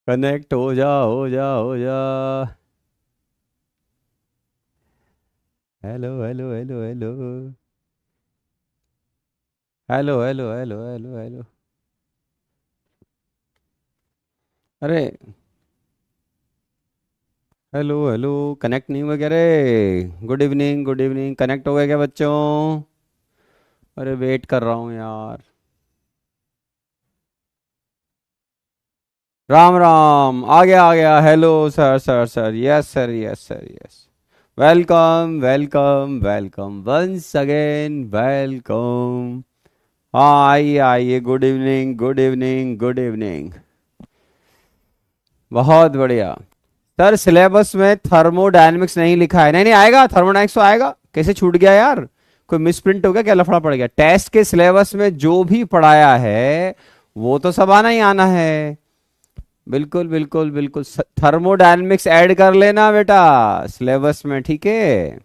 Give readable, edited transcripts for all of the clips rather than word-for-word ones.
Connect हो जा हो जा हो जा। Hello hello hello hello hello hello hello hello hello. अरे हेलो हेलो। कनेक्ट नहीं हुआ क्या रे? Good evening good evening. Connect हो गया क्या बच्चों? अरे वेट कर रहा हूँ यार। राम राम। आ गया। Hello sir sir sir. Yes sir yes sir yes. Welcome welcome welcome once again welcome. हाँ आइए आइए। Good evening good evening good evening. बहुत बढ़िया। सर सिलेबस में थर्मोडायनेमिक्स नहीं लिखा है। नहीं नहीं आएगा, थर्मोडायनेमिक्स तो आएगा। कैसे छूट गया यार? कोई मिसप्रिंट हो गया क्या? लफड़ा पड़ गया? टेस्ट के सिलेबस में जो भी पढ़ाया है वो तो सब आना ही आना है। बिल्कुल बिल्कुल बिल्कुल। थर्मोडायनेमिक्स ऐड कर लेना बेटा सिलेबस में, ठीक है?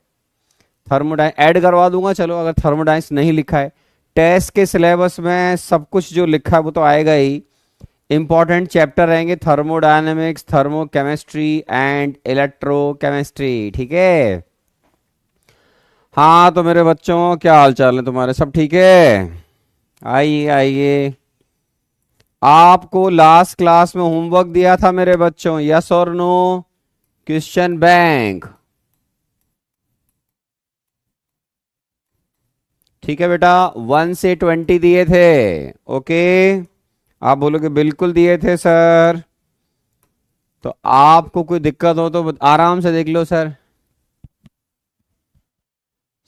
थर्मोडाइन ऐड करवा दूंगा। चलो अगर थर्मोडाइनमिक्स नहीं लिखा है टेस्ट के सिलेबस में, सब कुछ जो लिखा है वो तो आएगा ही। इंपॉर्टेंट चैप्टर रहेंगे थर्मोडायनेमिक्स, थर्मोकेमिस्ट्री एंड इलेक्ट्रोकेमिस्ट्री, ठीक है? हाँ तो मेरे बच्चों क्या हाल चाल है तुम्हारे? सब ठीक है? आइए आइए। आपको लास्ट क्लास में होमवर्क दिया था मेरे बच्चों, यस और नो? Question bank. ठीक है बेटा। 1 से 20 दिए थे। ओके। आप बोलोगे बिल्कुल दिए थे सर। तो आपको कोई दिक्कत हो तो आराम से देख लो सर।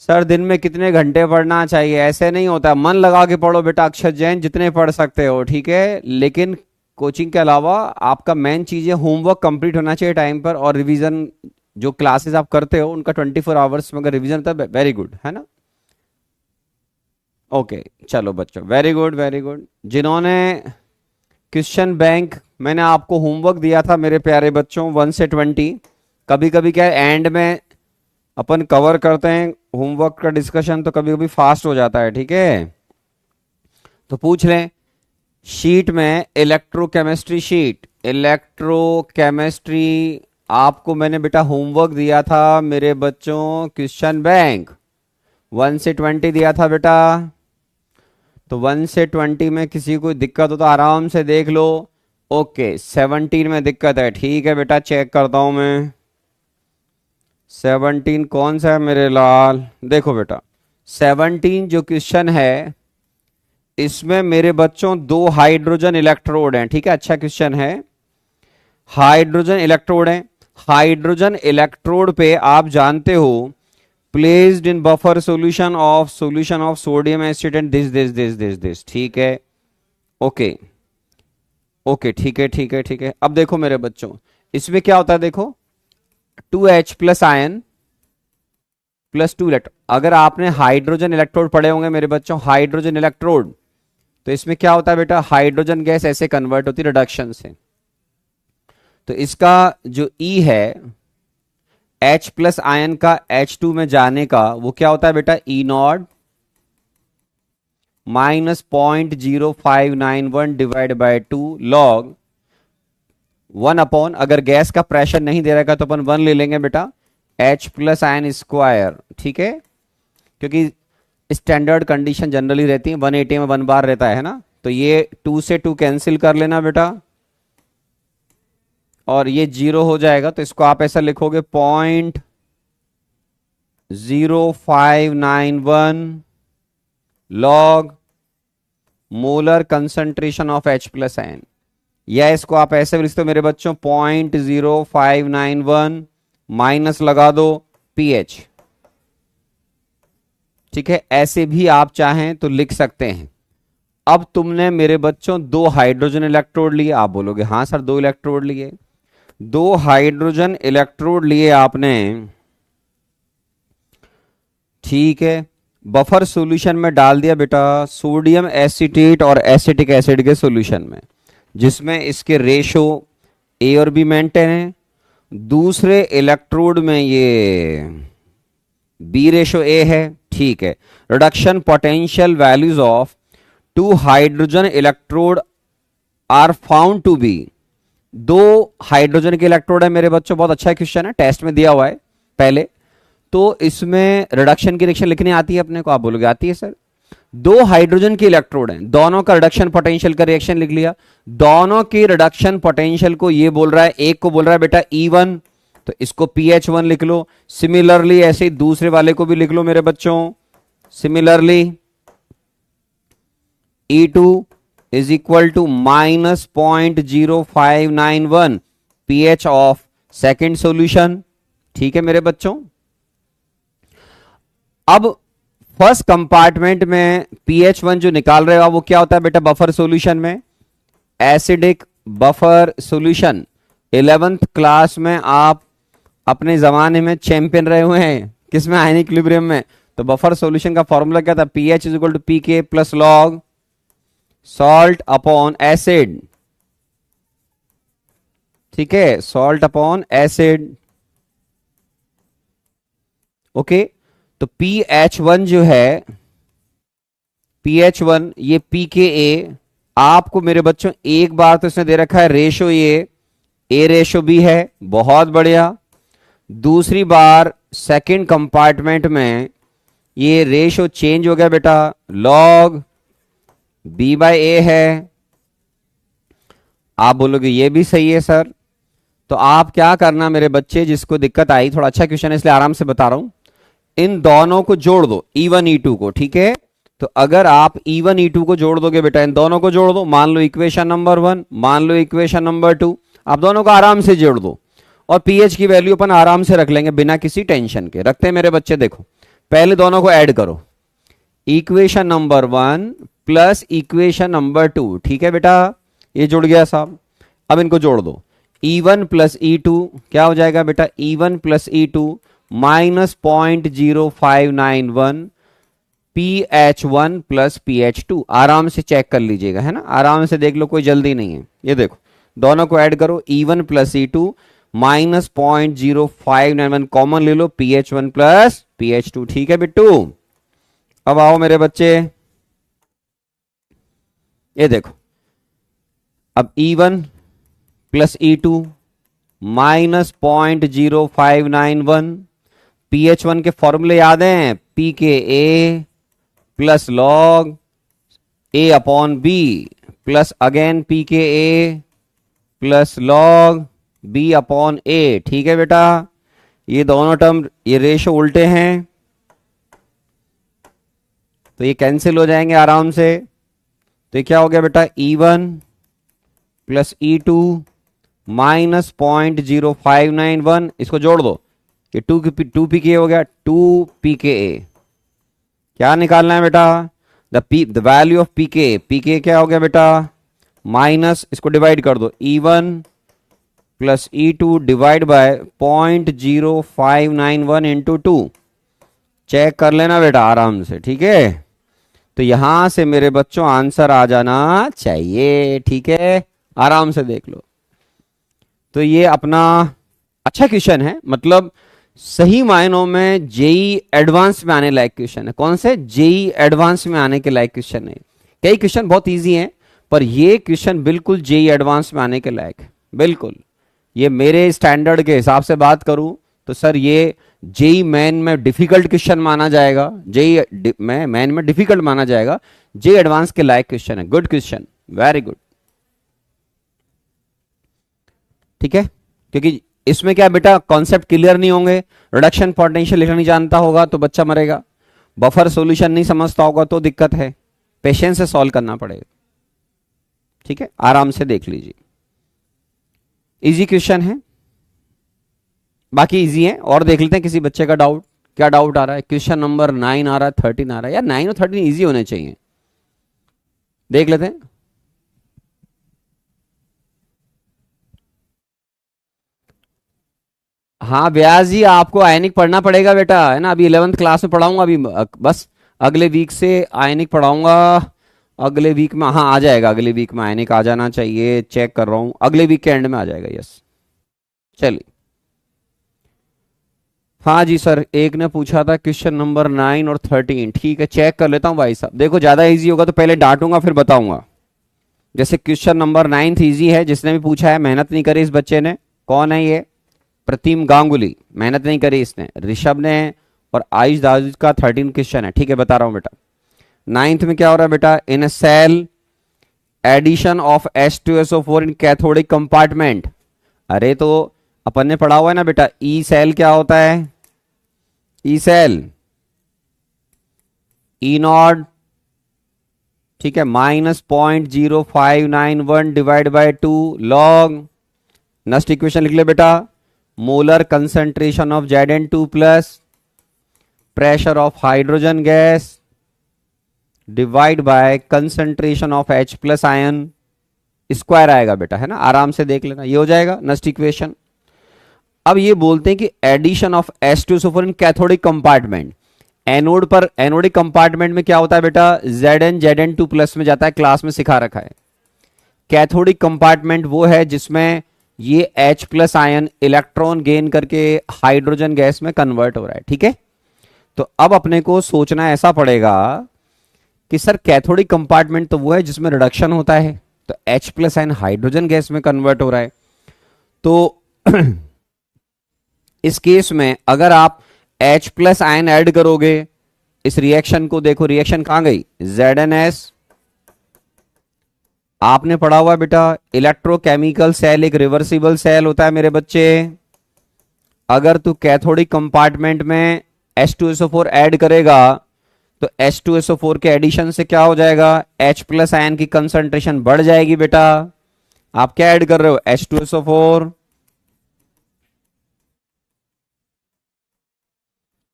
सर दिन में कितने घंटे पढ़ना चाहिए ऐसे नहीं होता, मन लगा के पढ़ो बेटा। अक्षर जैन जितने पढ़ सकते हो, ठीक है? लेकिन कोचिंग के अलावा आपका मेन चीज है होमवर्क कंप्लीट होना चाहिए टाइम पर, और रिवीजन जो क्लासेस आप करते हो उनका 24 आवर्स में अगर रिवीजन होता है वेरी गुड, है ना? ओके चलो बच्चों, वेरी गुड वेरी गुड। जिन्होंने क्वेश्चन बैंक, मैंने आपको होमवर्क दिया था मेरे प्यारे बच्चों 1 से 20। कभी कभी क्या है एंड में अपन कवर करते हैं होमवर्क का डिस्कशन, तो कभी कभी फास्ट हो जाता है, ठीक है? तो पूछ लें। शीट में इलेक्ट्रोकेमिस्ट्री, शीट इलेक्ट्रोकेमिस्ट्री आपको मैंने बेटा होमवर्क दिया था मेरे बच्चों, क्वेश्चन बैंक 1 से 20 दिया था बेटा। तो 1 से 20 में किसी को दिक्कत हो तो आराम से देख लो। ओके 17 में दिक्कत है, ठीक है बेटा चेक करता हूं मैं। 17 कौन सा है मेरे लाल? देखो बेटा 17 जो क्वेश्चन है इसमें मेरे बच्चों दो हाइड्रोजन इलेक्ट्रोड हैं, ठीक है? अच्छा क्वेश्चन है। हाइड्रोजन इलेक्ट्रोड है। हाइड्रोजन इलेक्ट्रोड पे आप जानते हो placed in buffer solution of sodium acid and this, ठीक है? ओके ओके ठीक है ठीक है ठीक है। अब देखो मेरे बच्चों इसमें क्या होता है, देखो 2H plus ion plus 2 electrode. अगर आपने हाइड्रोजन इलेक्ट्रोड पढ़े होंगे मेरे बच्चों, हाइड्रोजन इलेक्ट्रोड, तो इसमें क्या होता है बेटा, हाइड्रोजन गैस ऐसे कन्वर्ट होती है रिडक्शन से। तो इसका जो ई है H प्लस आयन का H2 में जाने का, वो क्या होता है बेटा, E0 -0.0591 divide bye 2 log 1 upon, अगर गैस का प्रेशर नहीं दे रहेगा तो अपन 1 ले लेंगे बेटा, H प्लस आयन स्क्वायर, ठीक है? क्योंकि स्टैंडर्ड कंडीशन जनरली रहती है 180 में 1 बार रहता है ना? तो ये 2 से 2 कैंसिल कर लेना बेटा, और ये 0 हो जाएगा। तो इसको आप ऐसा लिखोगे 0.0591 log molar concentration of H plus ion, या इसको आप ऐसे भी लिखते हो मेरे बच्चों 0.0591 माइनस लगा दो pH, ठीक है? ऐसे भी आप चाहें तो लिख सकते हैं। अब तुमने मेरे बच्चों दो हाइड्रोजन इलेक्ट्रोड लिए, आप बोलोगे हाँ सर 2 इलेक्ट्रोड लिए। 2 हाइड्रोजन इलेक्ट्रोड लिए आपने, ठीक है? बफर सॉल्यूशन में डाल दिया बेटा, सोडियम एसिटेट और एसिटिक एसिड के सॉल्यूशन में, जिसमें इसके रेशो ए और बी मेंटेन है। दूसरे इलेक्ट्रोड में ये बी रेशो ए है, ठीक है? Reduction potential values of 2 hydrogen electrode are found to be दो हाइड्रोजन के इलेक्ट्रोड है मेरे बच्चों, बहुत अच्छा क्वेश्चन है, टेस्ट में दिया हुआ है पहले। तो इसमें रिडक्शन की रिएक्शन लिखनी आती है अपने को, आप बोलोगे आती है सर। दो हाइड्रोजन के इलेक्ट्रोड हैं, दोनों का रिडक्शन पोटेंशियल का रिएक्शन लिख लिया। दोनों की रिडक्शन पोटेंशियल को ये बोल रहा है, एक को बोल रहा है बेटा E1, तो इसको PH1 लिख लो। सिमिलरली ऐसे ही दूसरे वाले को भी लिख लो मेरे बच्चों। Similarly E2 is equal to -0.0591 pH of second solution. ठीक है मेरे बच्चों। अब फर्स्ट कंपार्टमेंट में PH1 जो निकाल रहे हो वो क्या होता है बेटा बफर सॉल्यूशन में? Acidic buffer solution. 11th class में आप अपने जमाने में चैंपियन रहे हुए हैं, किसमें? आयनिक इक्विलिब्रियम में। तो बफर सॉल्यूशन का फॉर्मूला क्या था? pH is equal to pK plus log salt upon acid. ठीक है, सॉल्ट अपॉन एसिड। ओके, तो PH1 जो है, PH1 ये pKa, आपको मेरे बच्चों एक बार तो इसने दे रखा है रेशो, ये A रेशो B है, बहुत बढ़िया। दूसरी बार सेकंड कंपार्टमेंट में ये रेशो चेंज हो गया बेटा, लॉग B/A है। आप बोलोगे ये भी सही है सर। तो आप क्या करना मेरे बच्चे, जिसको दिक्कत आई, थोड़ा अच्छा क्वेश्चन है इसलिए आराम से बता रहा हूं, इन दोनों को जोड़ दो, E1 E2 को। ठीक है, तो अगर आप E1 E2 को जोड़ दोगे बेटा, इन दोनों को जोड़ दो, मान लो इक्वेशन नंबर 1, मान लो इक्वेशन नंबर 2, आप दोनों को आराम से जोड़ दो और पीएच की वैल्यू अपन आराम से रख लेंगे बिना किसी टेंशन के। रखते हैं मेरे बच्चे, देखो पहले दोनों को ऐड करो, equation number 1 plus equation number 2। ठीक है बेटा, ये जुड़ गया साहब। अब इनको जोड़ दो, E1 प्लस E2 क्या हो जाएगा बेटा? E1 plus E2 -0.0591 PH1 plus PH2। आराम से चेक कर लीजिएगा, है ना, आराम से देख लो, कोई जल्दी नहीं है। ये देखो दोनों को ऐड करो, E1 प्लस E2 -0.0591 कॉमन ले लो, PH1 प्लस PH2। ठीक है बिट्टू, अब आओ मेरे बच्चे, ये देखो, अब E1 प्लस E2 -0.0591 PH1 के फॉर्मूले याद हैं, pKa plus log A upon B plus again pKa plus log B upon A। ठीक है बेटा, ये दोनों टर्म, ये रेशो उल्टे हैं तो ये कैंसिल हो जाएंगे आराम से। तो ये क्या हो गया बेटा? E1 प्लस E2 -0.0591, इसको जोड़ दो, ये 2 pKa हो गया, 2 pKa। क्या निकालना है बेटा? द वैल्यू ऑफ pKa क्या हो गया बेटा? माइनस, इसको डिवाइड कर दो, E1 plus E2 divide by 0.0591 into 2। Check कर लेना बेटा आराम से। ठीक है, तो यहां से मेरे बच्चों आंसर आ जाना चाहिए। ठीक है, आराम से देख लो। तो ये अपना अच्छा क्वेश्चन है, मतलब सही मायनों में जेई एडवांस में आने लायक क्वेश्चन है। कौन से? जेई एडवांस में आने के लायक क्वेश्चन है। कई क्वेश्चन बहुत इजी हैं, पर ये क्वेश्चन बिल्कुल जेई एडवांस में आने के लायक है, बिल्कुल। ये मेरे स्टैंडर्ड के हिसाब से बात करूं तो सर ये जेई मेन में डिफिकल्ट क्वेश्चन माना जाएगा, जेई मेन में डिफिकल्ट माना जाएगा, जेई एडवांस के लायक क्वेश्चन है। Good question, very good. ठीक है, क्योंकि इसमें क्या बेटा, कॉन्सेप्ट क्लियर नहीं होंगे, रिडक्शन पोटेंशियल लिखना नहीं जानता होगा तो बच्चा मरेगा, बफर सॉल्यूशन नहीं समझता होगा तो दिक्कत है, पेशेंस से सॉल्व करना पड़ेगा। ठीक है, आराम से देख लीजिए, इजी क्वेश्चन है, बाकी इजी है। और देख लेते हैं किसी बच्चे का डाउट, क्या डाउट आ रहा है? क्वेश्चन नंबर 9 आ रहा है, 13 आ रहा है, यार 9 और 13 इजी होने चाहिए, देख लेते हैं। हाँ व्यास जी, आपको आयनिक पढ़ना पड़ेगा बेटा, है ना, अभी 11th क्लास में पढ़ाऊंगा, अभी बस अगले वीक से आयनिक पढ़ाऊंगा। अगले वीक में, हाँ आ जाएगा, अगले वीक में आयनिक आ जाना चाहिए, चेक कर रहा हूं, अगले वीक के एंड में आ जाएगा। यस, चलिए। हाँ जी सर, एक ने पूछा था क्वेश्चन नंबर 9 और 13। ठीक है, चेक कर लेता हूँ भाई साहब। देखो ज्यादा इजी होगा तो पहले डांटूंगा फिर बताऊंगा, जैसे क्वेश्चन नंबर 9 इजी है, जिसने भी पूछा है मेहनत नहीं करी इस बच्चे ने। कौन है ये? प्रतिम गांगुली। मेहनत नहीं करी इसने, ऋषभ ने। और आयुष दास का 13 क्वेश्चन है। ठीक है, बता रहा हूं बेटा। 9th में क्या हो रहा है बेटा? In cell addition of H2SO4 in cathodic compartment. अरे तो अपन ने पढ़ा हुआ है ना बेटा, ई सेल क्या होता है? ई सेल ई नॉट, ठीक है, -0.0591 divide bye 2 log. Next equation लिख ले बेटा। Molar concentration of Zn2 plus pressure of hydrogen gas divide by concentration of H plus ion square आएगा बेटा, है ना। आराम से देख लेना, ये हो जाएगा नेक्स्ट इक्वेशन। अब ये बोलते हैं कि addition of H2SO4 in cathodic compartment. Anode पर, एनोडिक कंपार्टमेंट में क्या होता है बेटा? Zn2 प्लस में जाता है, क्लास में सिखा रखा है। कैथोडिक कंपार्टमेंट वो है जिसमें ये H plus ion electron gain करके हाइड्रोजन गैस में कन्वर्ट हो रहा है। ठीक है, तो अब अपने को सोचना ऐसा पड़ेगा कि सर कैथोडिक कंपार्टमेंट तो वो है जिसमें रिडक्शन होता है, तो H plus ion hydrogen gas में कन्वर्ट हो रहा है। तो इस केस में अगर आप H प्लस आयन ऐड करोगे, इस रिएक्शन को देखो, रिएक्शन कहां गई? ZnS। आपने पढ़ा हुआ बेटा, इलेक्ट्रोकेमिकल सेल एक रिवर्सिबल सेल होता है मेरे बच्चे। अगर तू कैथोडिक कंपार्टमेंट में H2SO4 ऐड करेगा तो H2SO4 के एडिशन से क्या हो जाएगा? H प्लस आयन की कंसंट्रेशन बढ़ जाएगी बेटा। आप क्या ऐड कर रहे हो? H2SO4।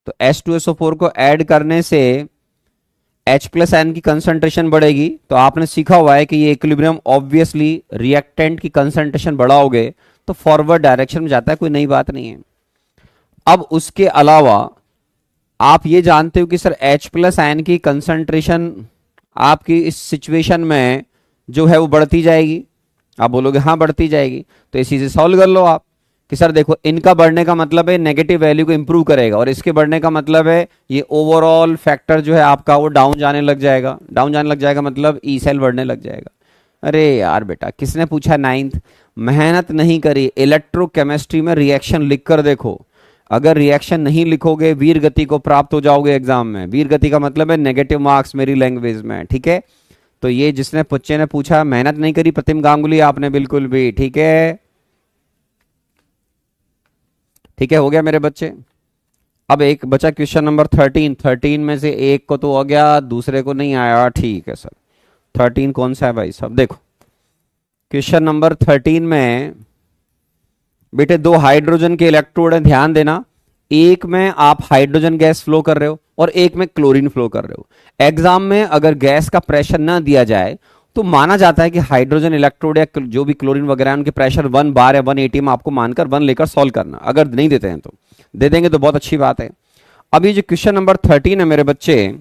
तो H2SO4 को ऐड करने से H प्लस आयन की कंसंट्रेशन बढ़ेगी। तो आपने सीखा हुआ है कि ये इक्विलिब्रियम ऑब्वियसली रिएक्टेंट की कंसंट्रेशन बढ़ाओगे तो फॉरवर्ड डायरेक्शन में जाता है, कोई नई बात नहीं है। अब उसके अलावा आप ये जानते हो कि सर H प्लस आयन की कंसंट्रेशन आपकी इस सिचुएशन में जो है वो बढ़ती जाएगी। आप बोलोगे हाँ बढ़ती जाएगी, तो इसी से सॉल्व कर लो आप कि सर देखो, इनका बढ़ने का मतलब है नेगेटिव वैल्यू को इंप्रूव करेगा, और इसके बढ़ने का मतलब है ये ओवरऑल फैक्टर जो है आपका वो डाउन जाने लग जाएगा। डाउन जाने लग जाएगा मतलब ई सेल बढ़ने लग जाएगा। अरे यार बेटा, किसने पूछा 9th? मेहनत नहीं करी। इलेक्ट्रोकेमिस्ट्री में रिएक्शन लिख कर देखो। अगर रिएक्शन नहीं लिखोगे वीर गति को प्राप्त हो जाओगे एग्जाम में। वीर गति का मतलब है नेगेटिव मार्क्स मेरी लैंग्वेज में। ठीक है, तो ये जिसने बच्चे ने पूछा मेहनत नहीं करी, प्रतिम गांगुली आपने बिल्कुल भी। ठीक है, ठीक है, हो गया मेरे बच्चे। अब एक बचा क्वेश्चन नंबर 13 में से एक को तो हो गया, दूसरे को नहीं आया। ठीक है सर, 13 कौन सा है भाई साहब? देखो क्वेश्चन नंबर 13 में बेटे दो हाइड्रोजन के इलेक्ट्रोड हैं, ध्यान देना। एक में आप हाइड्रोजन गैस फ्लो कर रहे हो और एक में क्लोरीन फ्लो कर रहे हो। एग्जाम में अगर गैस का प्रेशर ना दिया जाए तो माना जाता है कि हाइड्रोजन इलेक्ट्रोड या जो भी क्लोरीन वगैरह उनके प्रेशर 1 बार या 180 में आपको मानकर 1 लेकर सॉल्व करना। अगर नहीं देते हैं तो दे देंगे तो बहुत अच्छी बात है। अब ये जो क्वेश्चन नंबर 13 है मेरे बच्चे,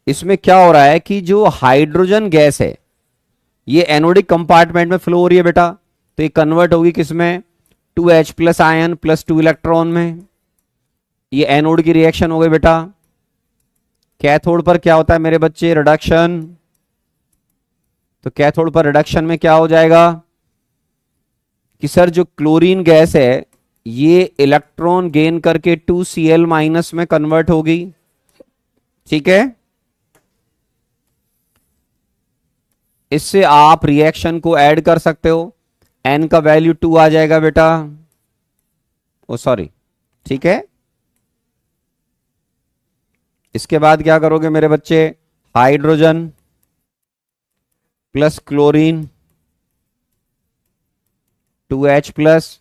इसमें क्या हो रहा है कि जो हाइड्रोजन गैस है ये एनोडिक कंपार्टमेंट में फ्लो हो रही है बेटा, तो ये कन्वर्ट होगी किसमें? 2H plus ion plus 2 electron में। ये एनोड की रिएक्शन हो गई बेटा। कैथोड पर क्या होता है मेरे बच्चे? रिडक्शन। तो कैथोड पर रिडक्शन में क्या हो जाएगा कि सर जो क्लोरीन गैस है ये इलेक्ट्रॉन गेन करके 2Cl माइनस में कन्वर्ट होगी। ठीक है, इससे आप रिएक्शन को ऐड कर सकते हो। N का वैल्यू 2 आ जाएगा बेटा। ओ सॉरी, ठीक है। इसके बाद क्या करोगे मेरे बच्चे? Hydrogen plus chlorine 2H plus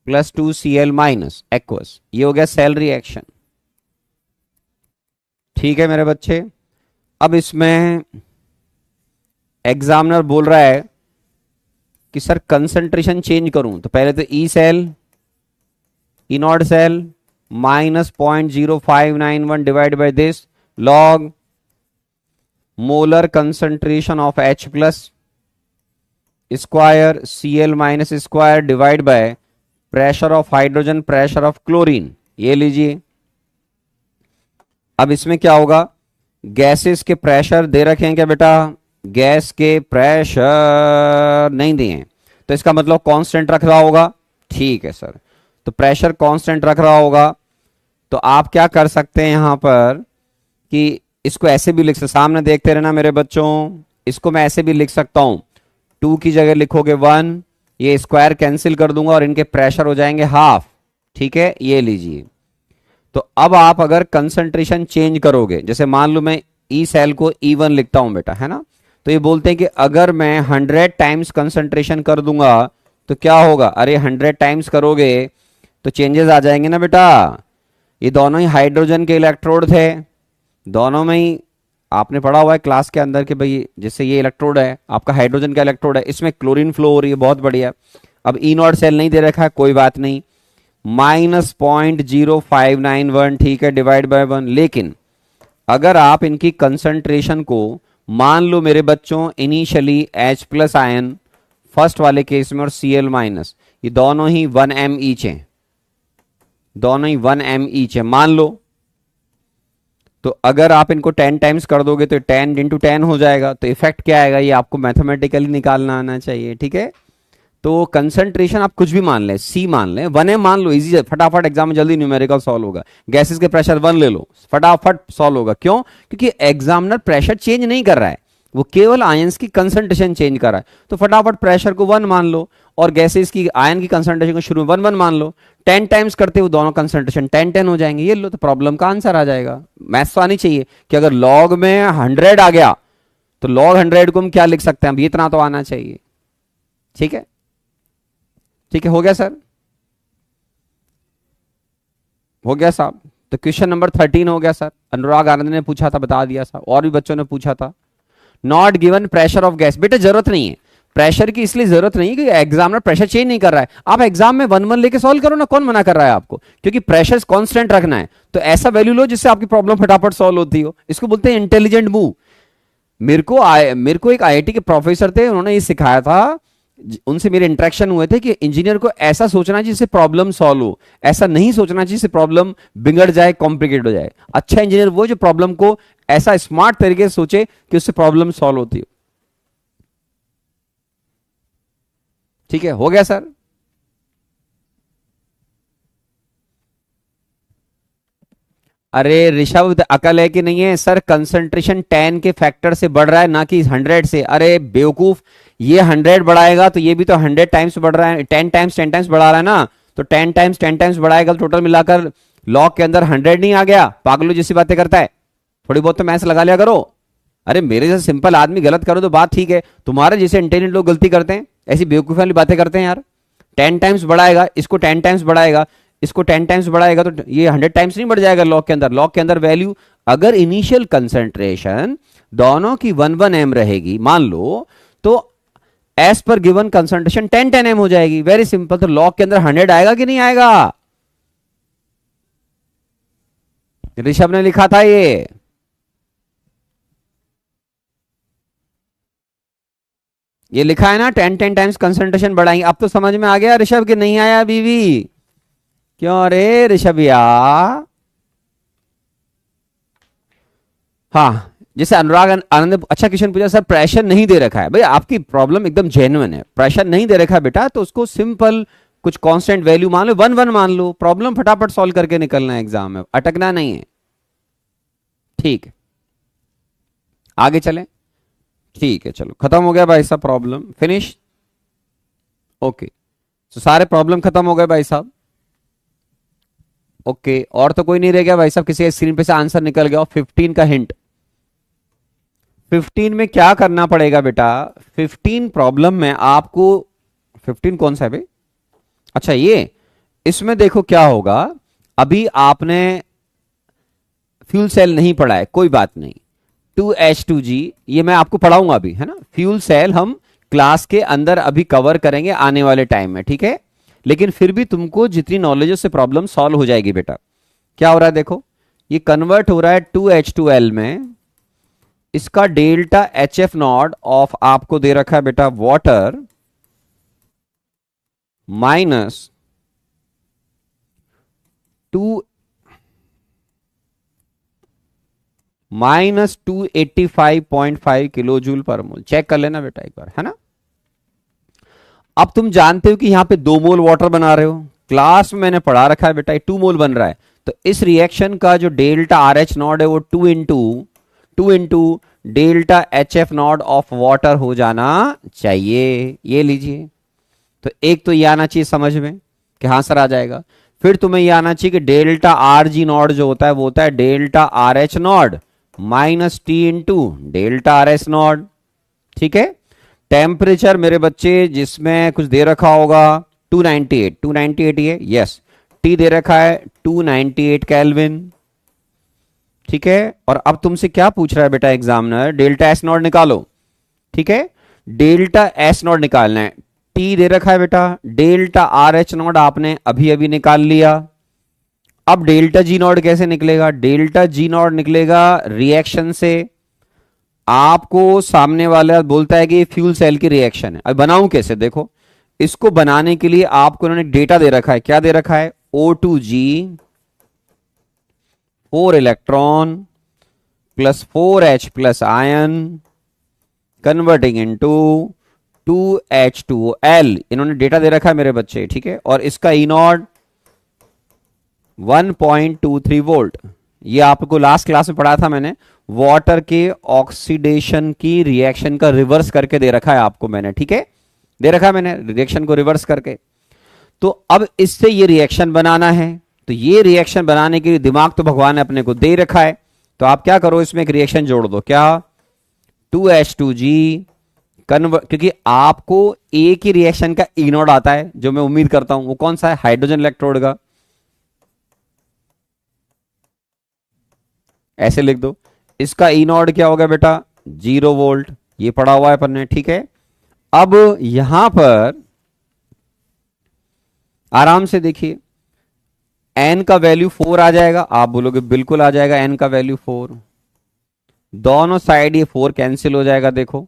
plus 2Cl minus aqueous, ये हो गया सेल रिएक्शन। ठीक है मेरे बच्चे। अब इसमें एग्जामिनर बोल रहा है कि सर कंसंट्रेशन चेंज करूं, तो पहले तो E cell, E naught cell -0.0591 divide by this log molar concentration of H plus square Cl minus square divide by pressure of hydrogen pressure of chlorine. ये लीजिए। अब इसमें क्या होगा? गैसेस के प्रेशर दे रखे हैं क्या बेटा? गैस के प्रेशर नहीं दिए हैं, तो इसका मतलब कांस्टेंट रख रहा होगा। ठीक है सर, तो प्रेशर कांस्टेंट रख रहा होगा। तो आप क्या कर सकते हैं यहां पर कि इसको ऐसे भी लिख सकते, सामने देखते रहना मेरे बच्चों, इसको मैं ऐसे भी लिख सकता हूं, 2 की जगह लिखोगे 1, ये स्क्वायर कैंसिल कर दूंगा और इनके प्रेशर हो जाएंगे हाफ। ठीक है, ये लीजिए। तो अब आप अगर कंसंट्रेशन चेंज करोगे, जैसे मान लो मैं ई सेल को E1 लिखता हूं बेटा, है ना, तो ये बोलते हैं कि अगर मैं 100 टाइम्स कंसंट्रेशन कर दूंगा तो क्या होगा, अरे 100 टाइम्स करोगे तो चेंजेस आ जाएंगे ना बेटा। ये दोनों ही हाइड्रोजन के इलेक्ट्रोड थे, दोनों में ही आपने पढ़ा हुआ है क्लास के अंदर कि भाई जैसे ये इलेक्ट्रोड है आपका, हाइड्रोजन का इलेक्ट्रोड है, इसमें क्लोरीन फ्लो हो रही है, बहुत बढ़िया। अब ई नॉट सेल नहीं दे रखा है, कोई बात नहीं, -0.0591, ठीक है, डिवाइड बाय 1। लेकिन अगर आप इनकी कंसंट्रेशन को मान लो मेरे बच्चों, initially H plus ion first वाले केस में और Cl माइनस, ये दोनों ही 1 m ईच हैं, दोनों ही 1 m ईच है मान लो। तो अगर आप इनको 10 टाइम्स कर दोगे तो 10 इंटू 10 हो जाएगा, तो इफेक्ट क्या आएगा ये आपको मैथमेटिकली निकालना आना चाहिए। ठीक है, तो कंसंट्रेशन आप कुछ भी मान लें, सी मान लें, 1 m मान लो, इजी है, फटाफट एग्जाम में जल्दी न्यूमेरिकल सॉल्व होगा। गैसेस के प्रेशर 1 ले लो, फटाफट सॉल्व होगा। क्यों? क्योंकि एग्जामिनर प्रेशर चेंज नहीं कर रहा है, वो केवल आयंस की कंसंट्रेशन चेंज कर रहा है। तो फटाफट प्रेशर को 1 मान लो और गैसेस की आयन की कंसंट्रेशन को शुरू में 1 1 मान लो। 10 टाइम्स करते हुए दोनों कंसंट्रेशन 10 10 हो जाएंगे, ये लो, तो प्रॉब्लम का आंसर आ जाएगा। मैथ्स तो आनी चाहिए कि अगर लॉग में 100 आ गया तो लॉग 100 को हम क्या लिख सकते हैं, अब इतना तो आना चाहिए। ठीक है, ठीक है, हो गया सर, हो गया साहब। तो क्वेश्चन नंबर 13 हो गया सर, अनुराग आनंद ने पूछा था, बता दिया सर, और भी बच्चों ने पूछा था। Not given pressure of gas, बेटा जरूरत नहीं है प्रेशर की, इसलिए जरूरत नहीं है कि एग्जामिनर प्रेशर चेंज नहीं कर रहा है। आप एग्जाम में 1 1 लेके सॉल्व करो ना, कौन मना कर रहा है आपको, क्योंकि प्रेशर कांस्टेंट रखना है। तो ऐसा वैल्यू लो जिससे आपकी प्रॉब्लम फटाफट सॉल्व होती हो, इसको बोलते हैं इंटेलिजेंट मूव। मेरे को एक आईआईटी के प्रोफेसर थे, उन्होंने ये सिखाया था, उनसे मेरे इंटरेक्शन हुए थे कि इंजीनियर को ऐसा सोचना चाहिए जिससे प्रॉब्लम सॉल्व हो, ऐसा नहीं सोचना चाहिए जिससे प्रॉब्लम बिगड़ जाए, कॉम्प्लिकेट हो जाए। अच्छा इंजीनियर वो जो प्रॉब्लम को ऐसा स्मार्ट तरीके से सोचे कि उससे प्रॉब्लम सॉल्व होती हो। ठीक है, हो गया सर। अरे ऋषभ, अकल है कि नहीं है सर, कंसंट्रेशन 10 के फैक्टर से बढ़ रहा है ना कि 100 से। अरे बेवकूफ, ये 100 बढ़ाएगा तो ये भी तो 100 टाइम्स बढ़ रहा है, 10 टाइम्स 10 टाइम्स बढ़ा रहा है ना, तो 10 टाइम्स 10 टाइम्स बढ़ाएगा तो टोटल मिलाकर लॉग के अंदर 100 नहीं आ गया? पागलों जैसी बातें करता है, थोड़ी बहुत तो मैथ्स लगा लिया करो। अरे मेरे जैसे सिंपल आदमी गलत करो तो बात ठीक है, तुम्हारे जैसे इंटेलिजेंट लोग गलती करते हैं, ऐसी बेवकूफी वाली बातें करते हैं यार। 10 टाइम्स बढ़ाएगा, इसको 10 टाइम्स बढ़ाएगा, इसको 10 टाइम्स बढ़ाएगा, तो ये 100 टाइम्स नहीं बढ़ जाएगा लॉग के अंदर। लॉग के अंदर वैल्यू अगर इनिशियल कंसंट्रेशन दोनों की 1 1 m रहेगी मान लो, तो as per given concentration 10 10 m हो जाएगी। वेरी सिंपल, तो लॉग के अंदर 100 आएगा कि नहीं आएगा? ऋषभ ने लिखा था ये लिखा है ना, 10 10 टाइम्स कंसंट्रेशन बढ़ाएंगे। अब तो समझ में आ गया ऋषभ के, नहीं आया बीवी? क्यों रे ऋषभ यार? हाँ, जैसे अनुराग आनंद ने अच्छा क्वेश्चन पूछा, सर प्रेशर नहीं दे रखा है। भाई आपकी प्रॉब्लम एकदम जेन्युइन है, प्रेशर नहीं दे रखा है बेटा, तो उसको सिंपल कुछ कांस्टेंट वैल्यू मान लो, 1 1 मान लो, प्रॉब्लम फटाफट सॉल्व करके निकलना है, एग्जाम में अटकना नहीं है। ठीक है, आगे चलें। ठीक है, चलो खत्म हो गया भाई साहब, प्रॉब्लम फिनिश। ओके, तो सारे प्रॉब्लम खत्म हो गए भाई साहब। ओके, और तो कोई नहीं रह गया भाई साहब, किसी स्क्रीन पे से आंसर निकल गया? और 15 का हिंट, 15 में क्या करना पड़ेगा बेटा? 15 प्रॉब्लम में आपको, 15 कौन सा है भाई? अच्छा ये, इसमें देखो क्या होगा, अभी आपने फ्यूल सेल नहीं पढ़ा है, कोई बात नहीं, 2H2G ये मैं आपको पढ़ाऊंगा अभी, है ना। फ्यूल सेल हम क्लास के अंदर अभी कवर करेंगे आने वाले टाइम में, ठीक है। लेकिन फिर भी तुमको जितनी नॉलेज है उससे प्रॉब्लम सॉल्व हो जाएगी बेटा। क्या हो रहा है देखो, ये कन्वर्ट हो रहा है 2H2L में, इसका डेल्टा HF0 ऑफ आपको दे रखा है बेटा वाटर माइनस 2 -285.5 किलो जूल पर मोल। चेक कर लेना बेटा एक बार, है ना। अब तुम जानते हो कि यहां पे 2 मोल वाटर बना रहे हो, क्लास में मैंने पढ़ा रखा है बेटा 2 मोल बन रहा है, तो इस रिएक्शन का जो डेल्टा आर एच नॉट है वो 2 into delta H F not of water हो जाना चाहिए। ये लीजिए, तो एक तो ये आना चाहिए समझ में कि हाँ सर आ जाएगा। फिर तुम्हें ये आना चाहिए कि डेल्टा आर जी नॉट जो होता है वो होता है delta R H not minus T into delta R S not. ठीक है। टेम्परेचर मेरे बच्चे जिसमें कुछ दे रखा होगा 298 ये यस, टी दे रखा है 298 केल्विन। ठीक है। और अब तुमसे क्या पूछ रहा है बेटा एग्जामिनर, डेल्टा एस नॉट निकालो। ठीक है, डेल्टा एस नॉट निकालना है। टी दे रखा है बेटा, डेल्टा आर एच नॉट आपने अभी अभी निकाल लिया। अब डेल्टा जी नॉट कैसे निकलेगा? डेल्टा जी नॉट निकलेगा रिएक्शन से। आपको सामने वाला बोलता है कि ये फ्यूल सेल की रिएक्शन है, अब बनाऊं कैसे? देखो, इसको बनाने के लिए आपको उन्होंने डेटा दे रखा है। क्या दे रखा है? O2G 4 electron plus 4H plus ion converting into 2H2L। इन्होंने डेटा दे रखा है मेरे बच्चे। ठीक है। और इसका ई नॉट 1.23 वोल्ट। ये आपको लास्ट क्लास में पढ़ा था मैंने, वाटर के ऑक्सीडेशन की रिएक्शन का रिवर्स करके दे रखा है आपको मैंने। ठीक है, दे रखा है मैंने रिएक्शन को रिवर्स करके। तो अब इससे ये रिएक्शन बनाना है, तो ये रिएक्शन बनाने के लिए दिमाग तो भगवान ने अपने को दे रखा है, तो आप क्या करो, इसमें एक रिएक्शन जोड़ दो। क्या? 2H2G कन्वर्ट, क्योंकि आपको एक ही रिएक्शन का ई नोड आता है जो मैं उम्मीद करता हूं, वो कौन सा है? हाइड्रोजन इलेक्ट्रोड का। ऐसे लिख दो, इसका ई नॉट क्या होगा बेटा? 0 वोल्ट। ये पढ़ा हुआ है अपन ने। ठीक है। अब यहां पर आराम से देखिए, एन का वैल्यू 4 आ जाएगा। आप बोलोगे बिल्कुल आ जाएगा, एन का वैल्यू 4। दोनों साइड ये 4 कैंसिल हो जाएगा देखो,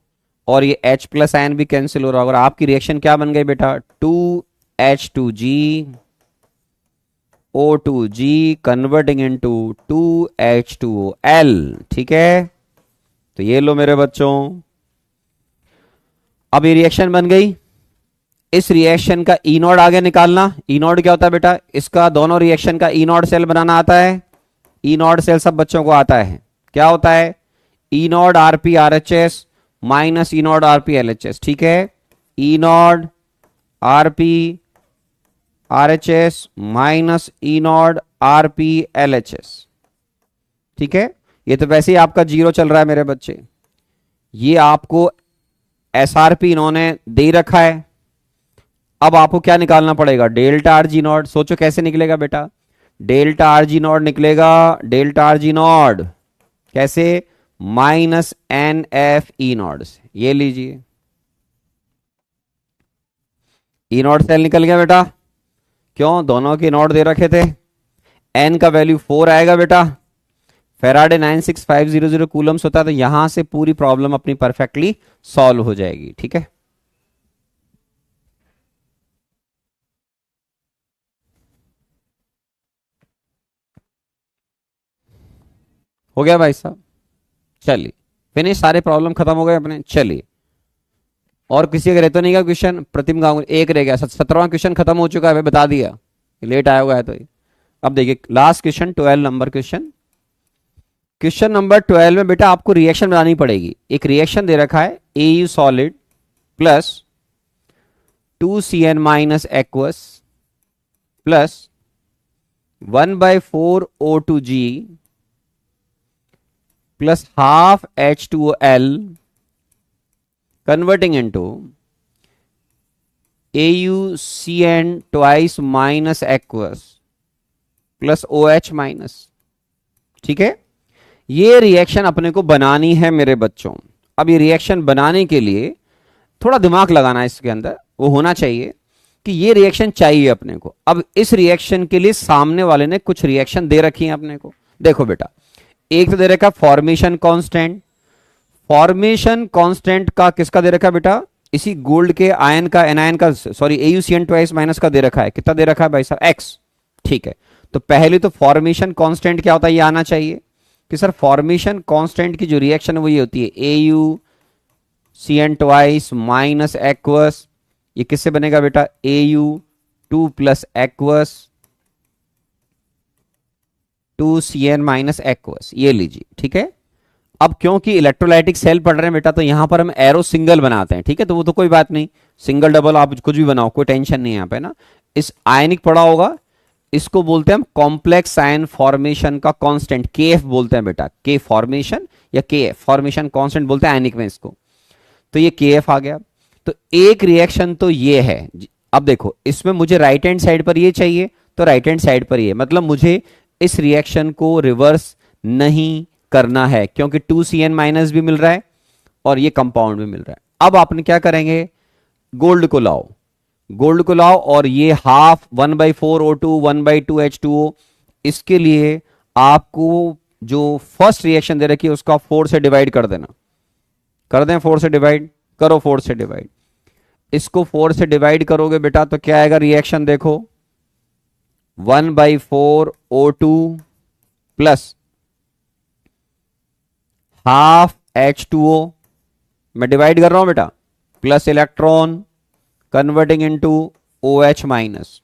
और ये H प्लस आयन भी कैंसिल हो रहा होगा। आपकी रिएक्शन क्या बन गई बेटा? 2H2G O2G converting into 2H2L। ठीक है, तो ये लो मेरे बच्चों, अब ये रिएक्शन बन गई। इस रिएक्शन का ई नॉट आगे निकालना। ई नॉट क्या होता है बेटा? इसका दोनों रिएक्शन का ई नॉट सेल बनाना आता है। ई नॉट सेल सब बच्चों को आता है। क्या होता है? E naught RP RHS minus E naught RP LHS. ठीक है, E naught RP RHS minus E naught RP LHS. ठीक है, ये तो वैसे ही आपका 0 चल रहा है मेरे बच्चे। ये आपको एसआरपी इन्होंने दे रखा है। अब आपको क्या निकालना पड़ेगा? Delta R G naught. सोचो कैसे निकलेगा बेटा? डेल्टा आर जी नॉट निकलेगा, डेल्टा आर जी नॉट कैसे? Minus n F E naught से। ये लीजिए, ई नॉट सेल निकल गया बेटा। क्यों? दोनों के नॉट दे रखे थे। एन का वैल्यू 4 आएगा बेटा। फेराडे 96500 कूलम्स होता है, तो यहां से पूरी प्रॉब्लम अपनी परफेक्टली सॉल्व हो जाएगी। ठीक है, हो गया भाई साहब? चलिए फिनिश, सारे प्रॉब्लम खत्म हो गए अपने। चलिए, और किसी का रहता नहीं का क्वेश्चन? प्रतिम गांव एक रह गया। 17वां क्वेश्चन खत्म हो चुका है, बता दिया, लेट आया हुआ है तो। अब देखिए last question, 12 number question. Question number 12 में बेटा आपको रिएक्शन बनानी पड़ेगी। एक रिएक्शन दे रखा है, AU solid plus 2CN minus aqueous plus 1/4 O2G plus half H2L converting into AuCN twice minus aqueous plus OH minus. ठीक है, ये रिएक्शन अपने को बनानी है मेरे बच्चों। अब ये रिएक्शन बनाने के लिए थोड़ा दिमाग लगाना है इसके अंदर, वो होना चाहिए कि ये रिएक्शन चाहिए अपने को। अब इस रिएक्शन के लिए सामने वाले ने कुछ रिएक्शन दे रखी है अपने को। देखो बेटा, एक तो दे रखा फॉर्मेशन कांस्टेंट। फॉर्मेशन कांस्टेंट का किसका दे रखा है बेटा? इसी गोल्ड के आयन का, एनायन का, सॉरी AuCN ट्वाइस माइनस का दे रखा है। कितना दे रखा है भाई साहब? X। ठीक है, तो पहले तो फॉर्मेशन कांस्टेंट क्या होता है ये आना चाहिए कि सर फॉर्मेशन कांस्टेंट की जो रिएक्शन है वो ये होती है AU CN twice minus aqueous, ये किससे बनेगा बेटा AU2 plus aqueous 2CN minus aqueous, ये लीजिए, ठीक है। अब क्योंकि इलेक्ट्रोलाइटिक सेल पढ़ रहे हैं बेटा, तो यहां पर हम एरो सिंगल बनाते हैं, ठीक है, तो वो तो कोई बात नहीं, सिंगल डबल आप कुछ भी बनाओ, कोई टेंशन नहीं है यहाँ पे ना। इस आयनिक पढ़ा होगा, इसको बोलते हैं हम कॉम्प्लेक्स आयन फॉर्मेशन का कांस्टेंट, KF बोलते हैं बेटा, K फॉर्मेशन या KF फॉर्मेशन कांस्टेंट बोलते हैं आयनिक में इसको। तो ये KF आ गया। तो एक रिएक्शन तो ये है। अब देखो इसमें मुझे राइट हैंड साइड पर ये चाहिए, तो राइट हैंड साइड पर ये, मतलब मुझे इस रिएक्शन को रिवर्स नहीं करना है, क्योंकि 2CN माइनस भी मिल रहा है और ये कंपाउंड भी मिल रहा है। अब आपने क्या करेंगे, गोल्ड को लाओ, गोल्ड को लाओ, और ये हाफ 1/4 O2 1/2 H2O, इसके लिए आपको जो फर्स्ट रिएक्शन दे रखी है उसका 4 से डिवाइड कर देना। कर दें 4 से डिवाइड, करो 4 से डिवाइड। इसको 4 से डिवाइड करोगे बेटा तो क्या आएगा रिएक्शन, देखो 1/4 O2 प्लस हाफ H2O, मैं डिवाइड कर रहा हूं बेटा, plus electron converting into OH minus,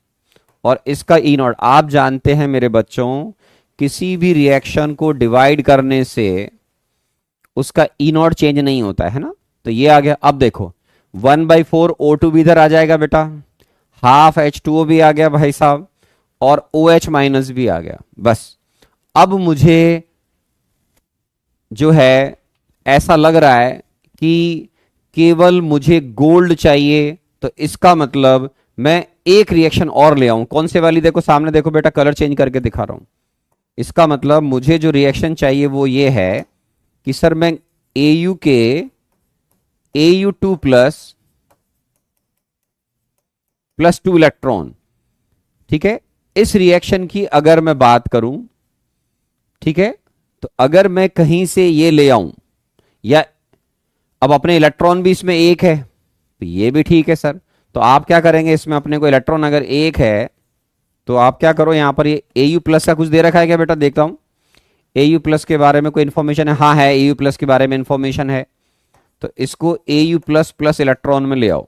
और इसका E नॉट। आप जानते हैं मेरे बच्चों, किसी भी रिएक्शन को डिवाइड करने से उसका E नॉट चेंज नहीं होता है ना, तो ये आ गया। अब देखो 1/4 O2 भी इधर आ जाएगा बेटा, हाफ H2O भी आ गया भाई साहब, और OH माइनस भी आ गया। बस अब मुझे जो है ऐसा लग रहा है कि केवल मुझे गोल्ड चाहिए, तो इसका मतलब मैं एक रिएक्शन और ले आऊं। कौन से वाली, देखो सामने देखो बेटा, कलर चेंज करके दिखा रहा हूं। इसका मतलब मुझे जो रिएक्शन चाहिए वो ये है कि सर मैं AU के AU2 प्लस 2 इलेक्ट्रॉन, ठीक है, इस रिएक्शन की अगर मैं बात करूं, ठीक है, तो अगर मैं कहीं से ये ले आऊं, या अब अपने इलेक्ट्रॉन भी इसमें एक है तो ये भी ठीक है सर, तो आप क्या करेंगे, इसमें अपने को इलेक्ट्रॉन अगर एक है तो आप क्या करो, यहां पर ये AU प्लस का कुछ दे रखा है क्या बेटा, देखता हूं AU प्लस के बारे में कोई इंफॉर्मेशन है, हाँ है, AU प्लस के बारे में इंफॉर्मेशन है, तो इसको AU प्लस प्लस इलेक्ट्रॉन में ले आओ।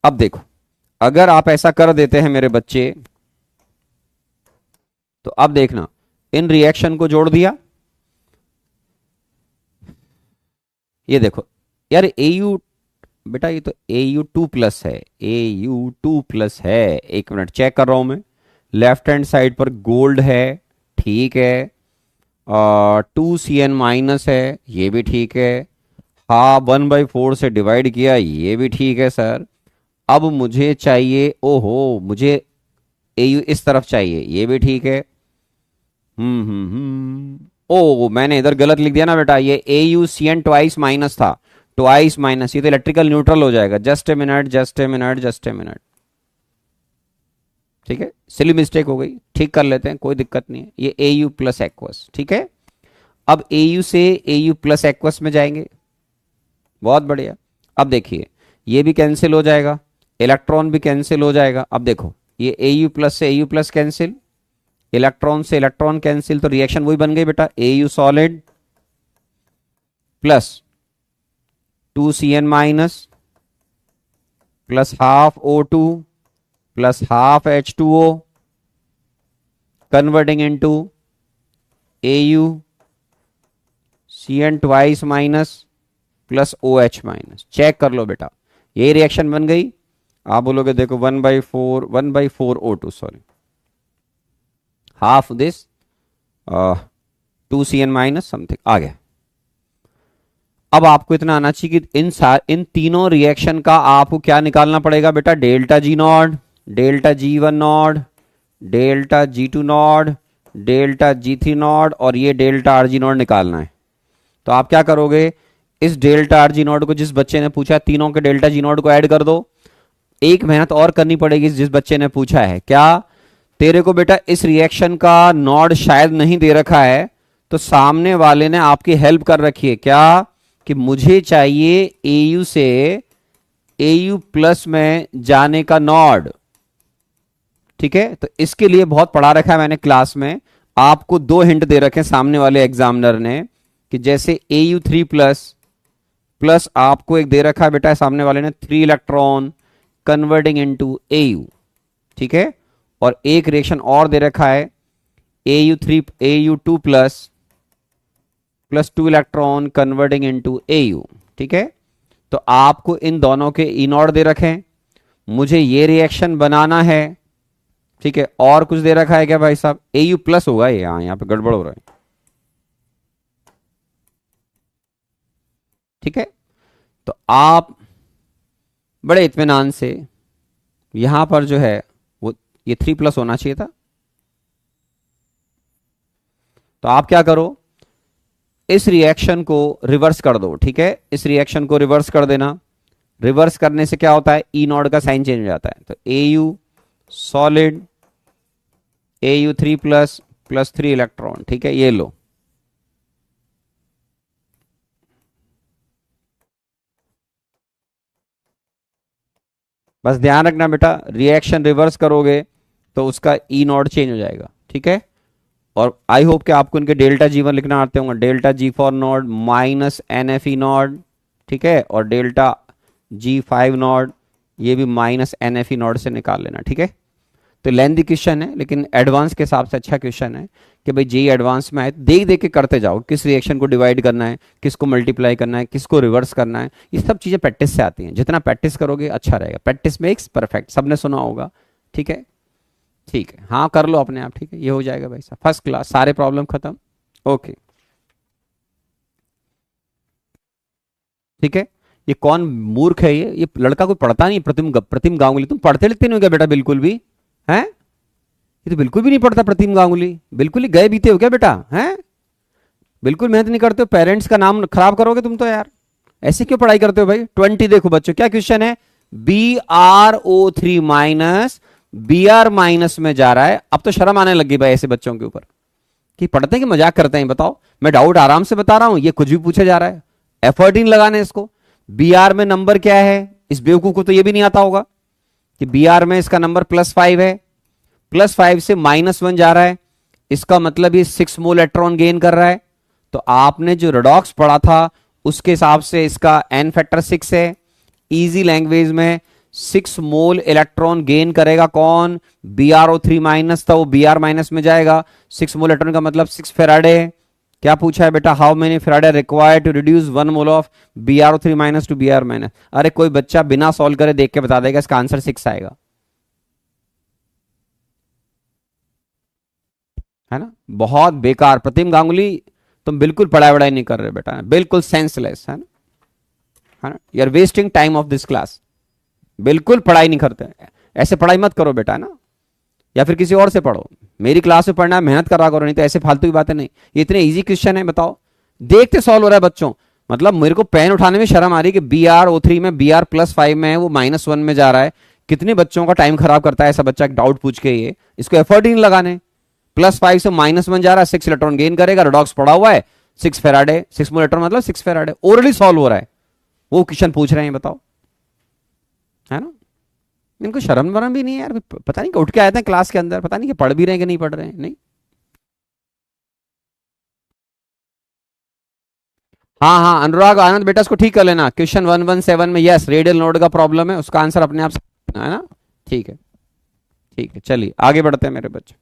अब देखो अगर आप ऐसा कर देते हैं मेरे बच्चे, तो अब देखना इन रिएक्शन को जोड़ दिया, ये देखो यार AU बेटा, ये तो AU2 प्लस है, AU2 प्लस है, एक मिनट चेक कर रहा हूं मैं, लेफ्ट हैंड साइड पर गोल्ड है, ठीक है, 2CN माइनस है, ये भी ठीक है, हाँ 1/4 से डिवाइड किया, ये भी ठीक है सर। अब मुझे चाहिए, ओहो मुझे AU इस तरफ चाहिए, ये भी ठीक है। ओ मैंने इधर गलत लिख दिया ना बेटा, ये AU CN ट्वाइस माइनस था, ट्वाइस माइनस, ये तो इलेक्ट्रिकल न्यूट्रल हो जाएगा। Just a minute, just a minute, just a minute, ठीक है, सिली मिस्टेक हो गई, ठीक कर लेते हैं, कोई दिक्कत नहीं है। ये AU प्लस एक्वस, ठीक है, अब AU से AU प्लस एक्वस में जाएंगे, बहुत बढ़िया। अब देखिए ये भी कैंसिल हो जाएगा, इलेक्ट्रॉन भी कैंसिल हो जाएगा। अब देखो ये AU प्लस से AU प्लस कैंसिल, इलेक्ट्रॉन से इलेक्ट्रॉन कैंसिल, तो रिएक्शन वही बन गई बेटा, AU solid plus 2CN minus plus half O2 plus half H2O converting into AU CN twice minus plus OH minus. Check कर लो बेटा, यही रिएक्शन बन गई। आप बोलोगे देखो 1/4 O2, sorry, half this 2CN minus something आ गया। अब आपको इतना आना चाहिए कि इन तीनों रिएक्शन का आपको क्या निकालना पड़ेगा बेटा, delta G not, delta G1 not, delta G2 not, delta G3 not, और ये डेल्टा RG नॉट निकालना है। तो आप क्या करोगे, इस डेल्टा RG नॉट को, जिस बच्चे ने पूछा तीनों के डेल्टा G नॉट को ऐड कर दो। एक मेहनत और करनी पड़ेगी, जिस बच्चे ने पूछा है, क्या तेरे को बेटा इस रिएक्शन का नॉड शायद नहीं दे रखा है, तो सामने वाले ने आपकी हेल्प कर रखी है, क्या कि मुझे चाहिए AU से AU प्लस में जाने का नॉड, ठीक है, तो इसके लिए बहुत पढ़ा रखा है मैंने क्लास में, आपको दो हिंट दे रखे सामने वाले एग्जामिनर ने कि जैसे Au3 प्लस प्लस आपको एक दे रखा है बेटा सामने वाले ने 3 इलेक्ट्रॉन कन्वर्टिंग इनटू Au, ठीक है। और एक रिएक्शन और दे रखा है Au2 plus plus 2 electron converting into Au, ठीक है। तो आपको इन दोनों के ई नॉट दे रखे हैं, मुझे ये रिएक्शन बनाना है, ठीक है। और कुछ दे रखा है क्या भाई साहब? Au प्लस होगा ये, यहां पे गड़बड़ हो रहा है, ठीक है। तो आप बड़े इत्मीनान से यहां पर जो है वो ये 3 प्लस होना चाहिए था। तो आप क्या करो, इस रिएक्शन को रिवर्स कर दो, ठीक है। इस रिएक्शन को रिवर्स कर देना। रिवर्स करने से क्या होता है, ई नॉट का साइन चेंज हो जाता है। तो Au solid Au3 plus plus 3 electron, ठीक है। ये लो, बस ध्यान रखना बेटा, रिएक्शन रिवर्स करोगे तो उसका ई नॉट चेंज हो जाएगा, ठीक है। और आई होप कि आपको इनके डेल्टा G1 लिखना आते होंगे, delta G4 not minus NFE not, ठीक है। और डेल्टा G5 नॉट ये भी माइनस NFE नॉट से निकाल लेना, ठीक है। तो लेंथी क्वेश्चन है लेकिन एडवांस के हिसाब से अच्छा क्वेश्चन है कि भाई जेई एडवांस में आए, देख देख के करते जाओ, किस रिएक्शन को डिवाइड करना है, किसको मल्टीप्लाई करना है, किसको रिवर्स करना है। ये सब चीजें प्रैक्टिस से आती हैं, जितना प्रैक्टिस करोगे अच्छा रहेगा। प्रैक्टिस मेक्स परफेक्ट, सबने सुना होगा, ठीक है। ठीक है, हाँ कर लो अपने आप, ठीक है, ये हो जाएगा भाई साहब, फर्स्ट क्लास, सारे प्रॉब्लम खत्म। ओके, ठीक है। ये कौन मूर्ख है, ये लड़का कोई पढ़ता नहीं, प्रतिम गांगुली। तुम पढ़ते लिखते नहीं हो क्या बेटा बिल्कुल भी? हैं, ये तो बिल्कुल भी नहीं पढ़ता प्रतिम गांगुली, बिल्कुल ही गए बीते हो क्या बेटा? हैं, बिल्कुल मेहनत नहीं करते हो, पेरेंट्स का नाम खराब करोगे तुम तो यार। ऐसे क्यों पढ़ाई करते हो भाई? 20 देखो बच्चों, क्या क्वेश्चन है, BrO3 माइनस Br माइनस में जा रहा है। अब तो शर्म आने लगी भाई ऐसे बच्चों के ऊपर कि पढ़ते हैं कि मजाक करते हैं। बताओ, मैं डाउट आराम से बता रहा हूं, ये कुछ भी पूछा जा रहा है। एफर्ट ही लगाने इसको। Br में नंबर क्या है, इस बेवकूफ को तो ये भी नहीं आता होगा कि Br में इसका नंबर +5 है, +5 से -1 जा रहा है, इसका मतलब ये 6 मोल इलेक्ट्रॉन गेन कर रहा है। तो आपने जो रेडॉक्स पढ़ा था उसके हिसाब से इसका n फैक्टर 6 है। इजी लैंग्वेज में 6 मोल इलेक्ट्रॉन गेन करेगा कौन? BrO3 माइनस था, वो Br माइनस में जाएगा। 6 मोल इलेक्ट्रॉन का मतलब 6 फेराडे। क्या पूछा है बेटा, how many faraday required to reduce 1 mole of BrO3 minus to Br minus. अरे कोई बच्चा बिना सॉल्व करे देख के बता देगा, इसका आंसर 6 आएगा, है ना। बहुत बेकार प्रतिम गांगुली, तुम बिल्कुल पढ़ाई वढ़ाई नहीं कर रहे बेटा, बिल्कुल सेंसलेस, है ना। You are wasting time of this class, बिल्कुल पढ़ाई नहीं करते। ऐसे पढ़ाई मत करो बेटा, है ना। या फिर किसी और से पढ़ो, मेरी क्लास में पढ़ना है, मेहनत करा करो, नहीं तो ऐसे फालतू की बातें नहीं। ये इतने इजी क्वेश्चन है, बताओ, देखते सॉल्व हो रहा है बच्चों। मतलब मेरे को पेन उठाने में शर्म आ रही है कि BrO3 में Br +5 में है, वो -1 में जा रहा है। कितने बच्चों का टाइम खराब करता है ऐसा बच्चा, डाउट पूछ के, ये इसको एफर्ट ही नहीं लगाने। +5 से -1 जा रहा है, 6 इलेक्ट्रॉन गेन करेगा, रेडॉक्स पड़ा हुआ है, 6 फेराडे, 6 मोल इलेक्ट्रॉन मतलब 6 फेराडे, ओरली सॉल्व हो रहा है, वो क्वेश्चन पूछ रहे हैं, बताओ, है ना। इनको शर्म वरम भी नहीं है यार, पता नहीं उठ के आए थे क्लास के अंदर, पता नहीं कि पढ़ भी रहे हैं कि नहीं पढ़ रहे हैं, नहीं। हाँ हाँ अनुराग आनंद बेटा, इसको ठीक कर लेना, क्वेश्चन 117 में यस रेडियल नोड का प्रॉब्लम है, उसका आंसर अपने आप है ना। ठीक है, ठीक है, चलिए आगे बढ़ते हैं मेरे बच्चे।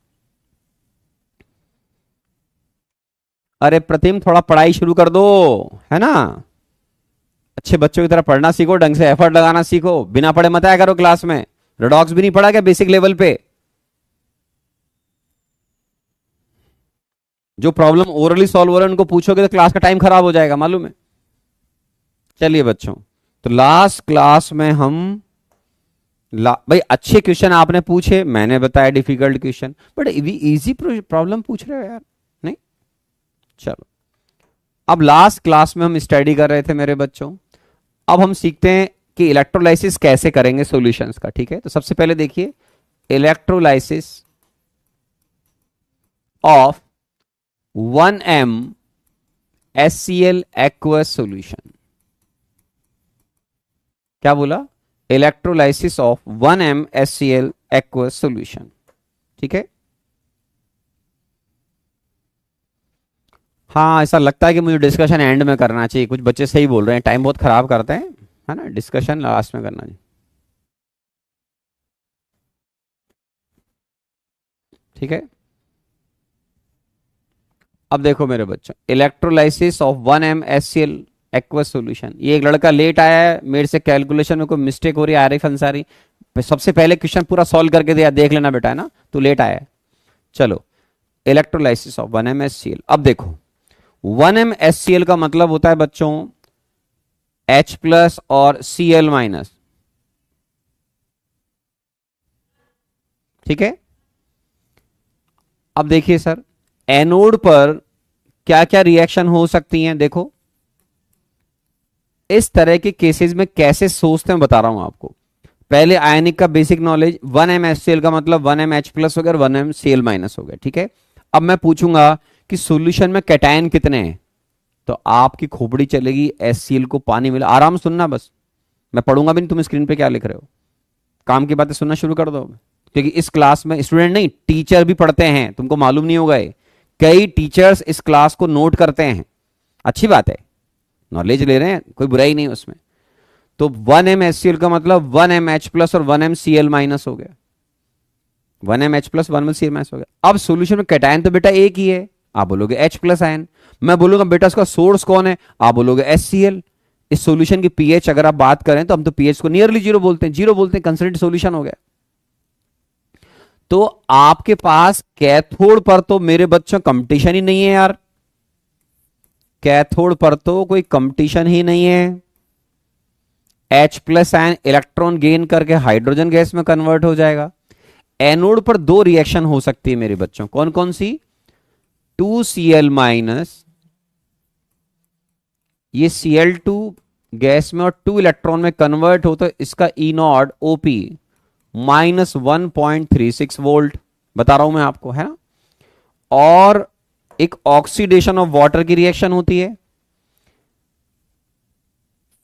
अरे प्रतिम थोड़ा पढ़ाई शुरू कर दो, है ना। अच्छे बच्चों की तरह पढ़ना सीखो, ढंग से एफर्ट लगाना सीखो, बिना पढ़े मत आया करो क्लास में। रेडॉक्स भी नहीं पढ़ा क्या बेसिक लेवल पे? जो प्रॉब्लम ओरली सॉल्व हो रहा है उनको पूछोगे तो क्लास का टाइम खराब हो जाएगा, मालूम है। चलिए बच्चों, तो लास्ट क्लास में हम भाई अच्छे क्वेश्चन आपने पूछे, मैंने बताया difficult question, but easy problem पूछ रहे हो यार, नहीं। चलो, अब लास्ट क्लास में हम स्टडी कर रहे थे मेरे बच्चों, अब हम सीखते हैं कि इलेक्ट्रोलाइसिस कैसे करेंगे सॉल्यूशंस का, ठीक है। तो सबसे पहले देखिए, electrolysis of 1m HCl aqueous solution. क्या बोला? Electrolysis of 1m HCl aqueous solution, ठीक है। हाँ, ऐसा लगता है कि मुझे डिस्कशन एंड में करना चाहिए, कुछ बच्चे सही बोल रहे हैं, टाइम बहुत खराब करते हैं, है ना, डिस्कशन लास्ट में करना चाहिए। ठीक है। अब देखो मेरे बच्चों, electrolysis of 1 MnCl aqueous solution. ये एक लड़का लेट आया है, मेरे से कैलकुलेशन में कोई मिस्टेक हो रही है, आरिफ अंसारी, सबसे पहले क्वेश्चन पूरा सॉल्व करके दिया, देख लेना बेटा, है ना, तू लेट आया है। चलो, इलेक्ट्रोलाइसिस ऑफ 1 MnCl। अब देखो, 1 MnCl का मतलब होता है बच्चों H+ और Cl-। ठीक है। अब देखिए सर, एनोड पर क्या क्या रिएक्शन हो सकती हैं, देखो इस तरह के केसेस में कैसे सोचते हैं बता रहा हूं आपको। पहले आयनिक का बेसिक नॉलेज, 1 MnCl का मतलब 1 MH+ हो गया और 1 MCl- हो गया। ठीक है। अब मैं पूछूंगा कि सॉल्यूशन में कैटायन कितने हैं, तो आपकी खोपड़ी चलेगी, HCl को पानी मिला। आराम से सुनना बस, मैं पढ़ूंगा भी नहीं, तुम स्क्रीन पे क्या लिख रहे हो, काम की बातें सुनना शुरू कर दो, क्योंकि इस क्लास में स्टूडेंट नहीं टीचर भी पढ़ते हैं, तुमको मालूम नहीं होगा ये, कई टीचर्स इस क्लास को नोट करते हैं, अच्छी बात है, नॉलेज ले रहे हैं, कोई बुराई नहीं उसमें। तो 1 MnCl का मतलब 1 MH+ और 1 MCl- हो गया, 1 MH+ 1 MCl- हो गया। अब सॉल्यूशन में कैटायन तो बेटा एक ही है, आप बोलोगे H+ आयन। मैं बोलूंगा बेटा उसका सोर्स कौन है, आप बोलोगे HCl। इस सॉल्यूशन की पीएच अगर आप बात करें तो हम तो पीएच को नियरली जीरो बोलते हैं, जीरो बोलते हैं, कंसिडर्ड सॉल्यूशन हो गया। तो आपके पास कैथोड पर तो मेरे बच्चों कंपटीशन ही नहीं है यार, कैथोड पर तो कोई कंपटीशन ही नहीं है। H+ आयन इलेक्ट्रॉन गेन करके हाइड्रोजन गैस में कन्वर्ट हो जाएगा। एनोड पर दो रिएक्शन हो सकती है मेरे बच्चों, कौन कौन सी, 2Cl-, ये Cl2 गैस में और 2 इलेक्ट्रॉन में कन्वर्ट हो तो इसका E0 OP -1.36 वोल्ट, बता रहा हूं मैं आपको, है ना। और एक ऑक्सीडेशन ऑफ वाटर की रिएक्शन होती है,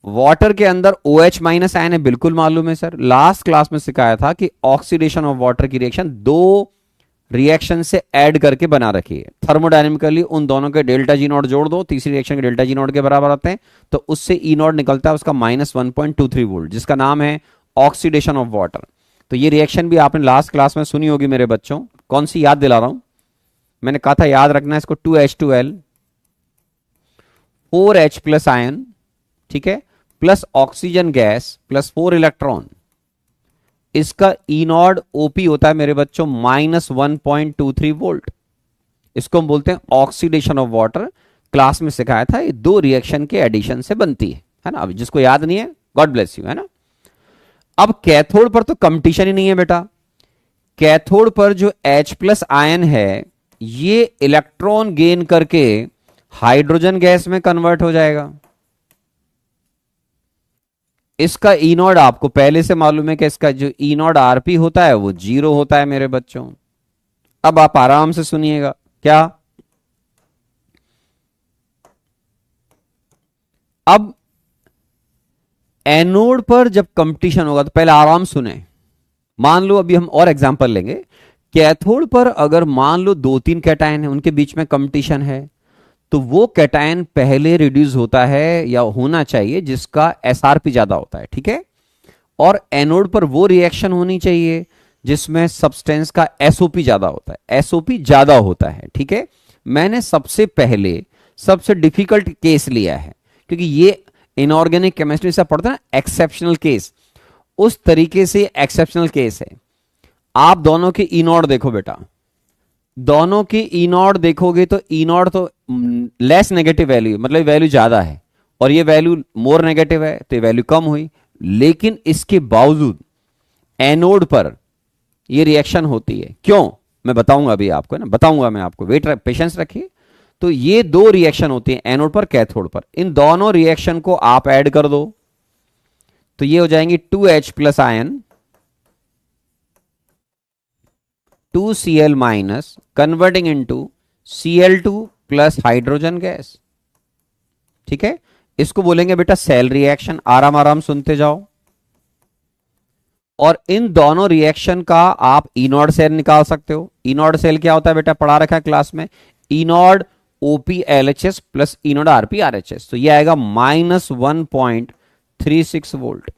वाटर के अंदर OH- आयन है, बिल्कुल मालूम है सर, लास्ट क्लास में सिखाया था कि ऑक्सीडेशन ऑफ वाटर की रिएक्शन दो रिएक्शन से ऐड करके बना रखी है, थर्मोडायनेमिकली उन दोनों के डेल्टा G0 जोड़ दो, तीसरी रिएक्शन के डेल्टा G0 के बराबर आते हैं, तो उससे E0 निकलता है उसका -1.23 वोल्ट, जिसका नाम है ऑक्सीडेशन ऑफ वाटर। तो ये रिएक्शन भी आपने लास्ट क्लास में सुनी होगी मेरे बच्चों, कौन सी याद दिला रहा हूं, मैंने कहा था याद रखना इसको, 2H2L 4H+ आयन, ठीक है, plus oxygen gas plus 4 electron, इसका E0 OP होता है मेरे बच्चों -1.23 वोल्ट। इसको हम बोलते हैं ऑक्सीडेशन ऑफ वाटर, क्लास में सिखाया था, ये दो रिएक्शन के एडिशन से बनती है ना। अब जिसको याद नहीं है गॉड ब्लेस यू, है ना। अब कैथोड पर तो कंपटीशन ही नहीं है बेटा, कैथोड पर जो H+ आयन है ये इलेक्ट्रॉन गेन करके हाइड्रोजन गैस में कन्वर्ट हो जाएगा। इसका E0 आपको पहले से मालूम है कि इसका जो E0 RP होता है वो 0 होता है मेरे बच्चों। अब आप आराम से सुनिएगा, क्या, अब एनोड पर जब कंपटीशन होगा तो पहले आराम सुने, मान लो अभी हम और एग्जांपल लेंगे, कैथोड पर अगर मान लो दो तीन कैटायन है, उनके बीच में कंपटीशन है, तो वो कैटायन पहले रिड्यूस होता है या होना चाहिए जिसका SRP ज्यादा होता है, ठीक है। और एनोड पर वो रिएक्शन होनी चाहिए जिसमें सब्सटेंस का SOP ज्यादा होता है, SOP ज्यादा होता है, ठीक है। मैंने सबसे पहले सबसे डिफिकल्ट केस लिया है, क्योंकि ये इनऑर्गेनिक केमिस्ट्री से पढ़ते हैं ना, एक्सेप्शनल केस, उस तरीके से एक्सेप्शनल केस है। आप दोनों के E0 देखो बेटा, दोनों की E0 देखोगे तो E0 तो लेस नेगेटिव वैल्यू, मतलब वैल्यू ज्यादा है, और ये वैल्यू मोर नेगेटिव है तो ये वैल्यू कम हुई, लेकिन इसके बावजूद एनोड पर ये रिएक्शन होती है, क्यों, मैं बताऊंगा अभी आपको, ना बताऊंगा मैं आपको, वेट पेशेंस रखिए। तो ये दो रिएक्शन होती है एनोड पर कैथोड पर, इन दोनों रिएक्शन को आप ऐड कर दो तो ये हो जाएंगी 2H+ ion 2Cl- converting into Cl2 plus hydrogen gas, ठीक है। इसको बोलेंगे बेटा सेल रिएक्शन, आराम आराम सुनते जाओ। और इन दोनों रिएक्शन का आप E0 सेल निकाल सकते हो। E0 सेल क्या होता है बेटा, पढ़ा रखा है क्लास में, E0 OPLHS plus E not RPRHS, तो ये आएगा -1.36 वोल्ट।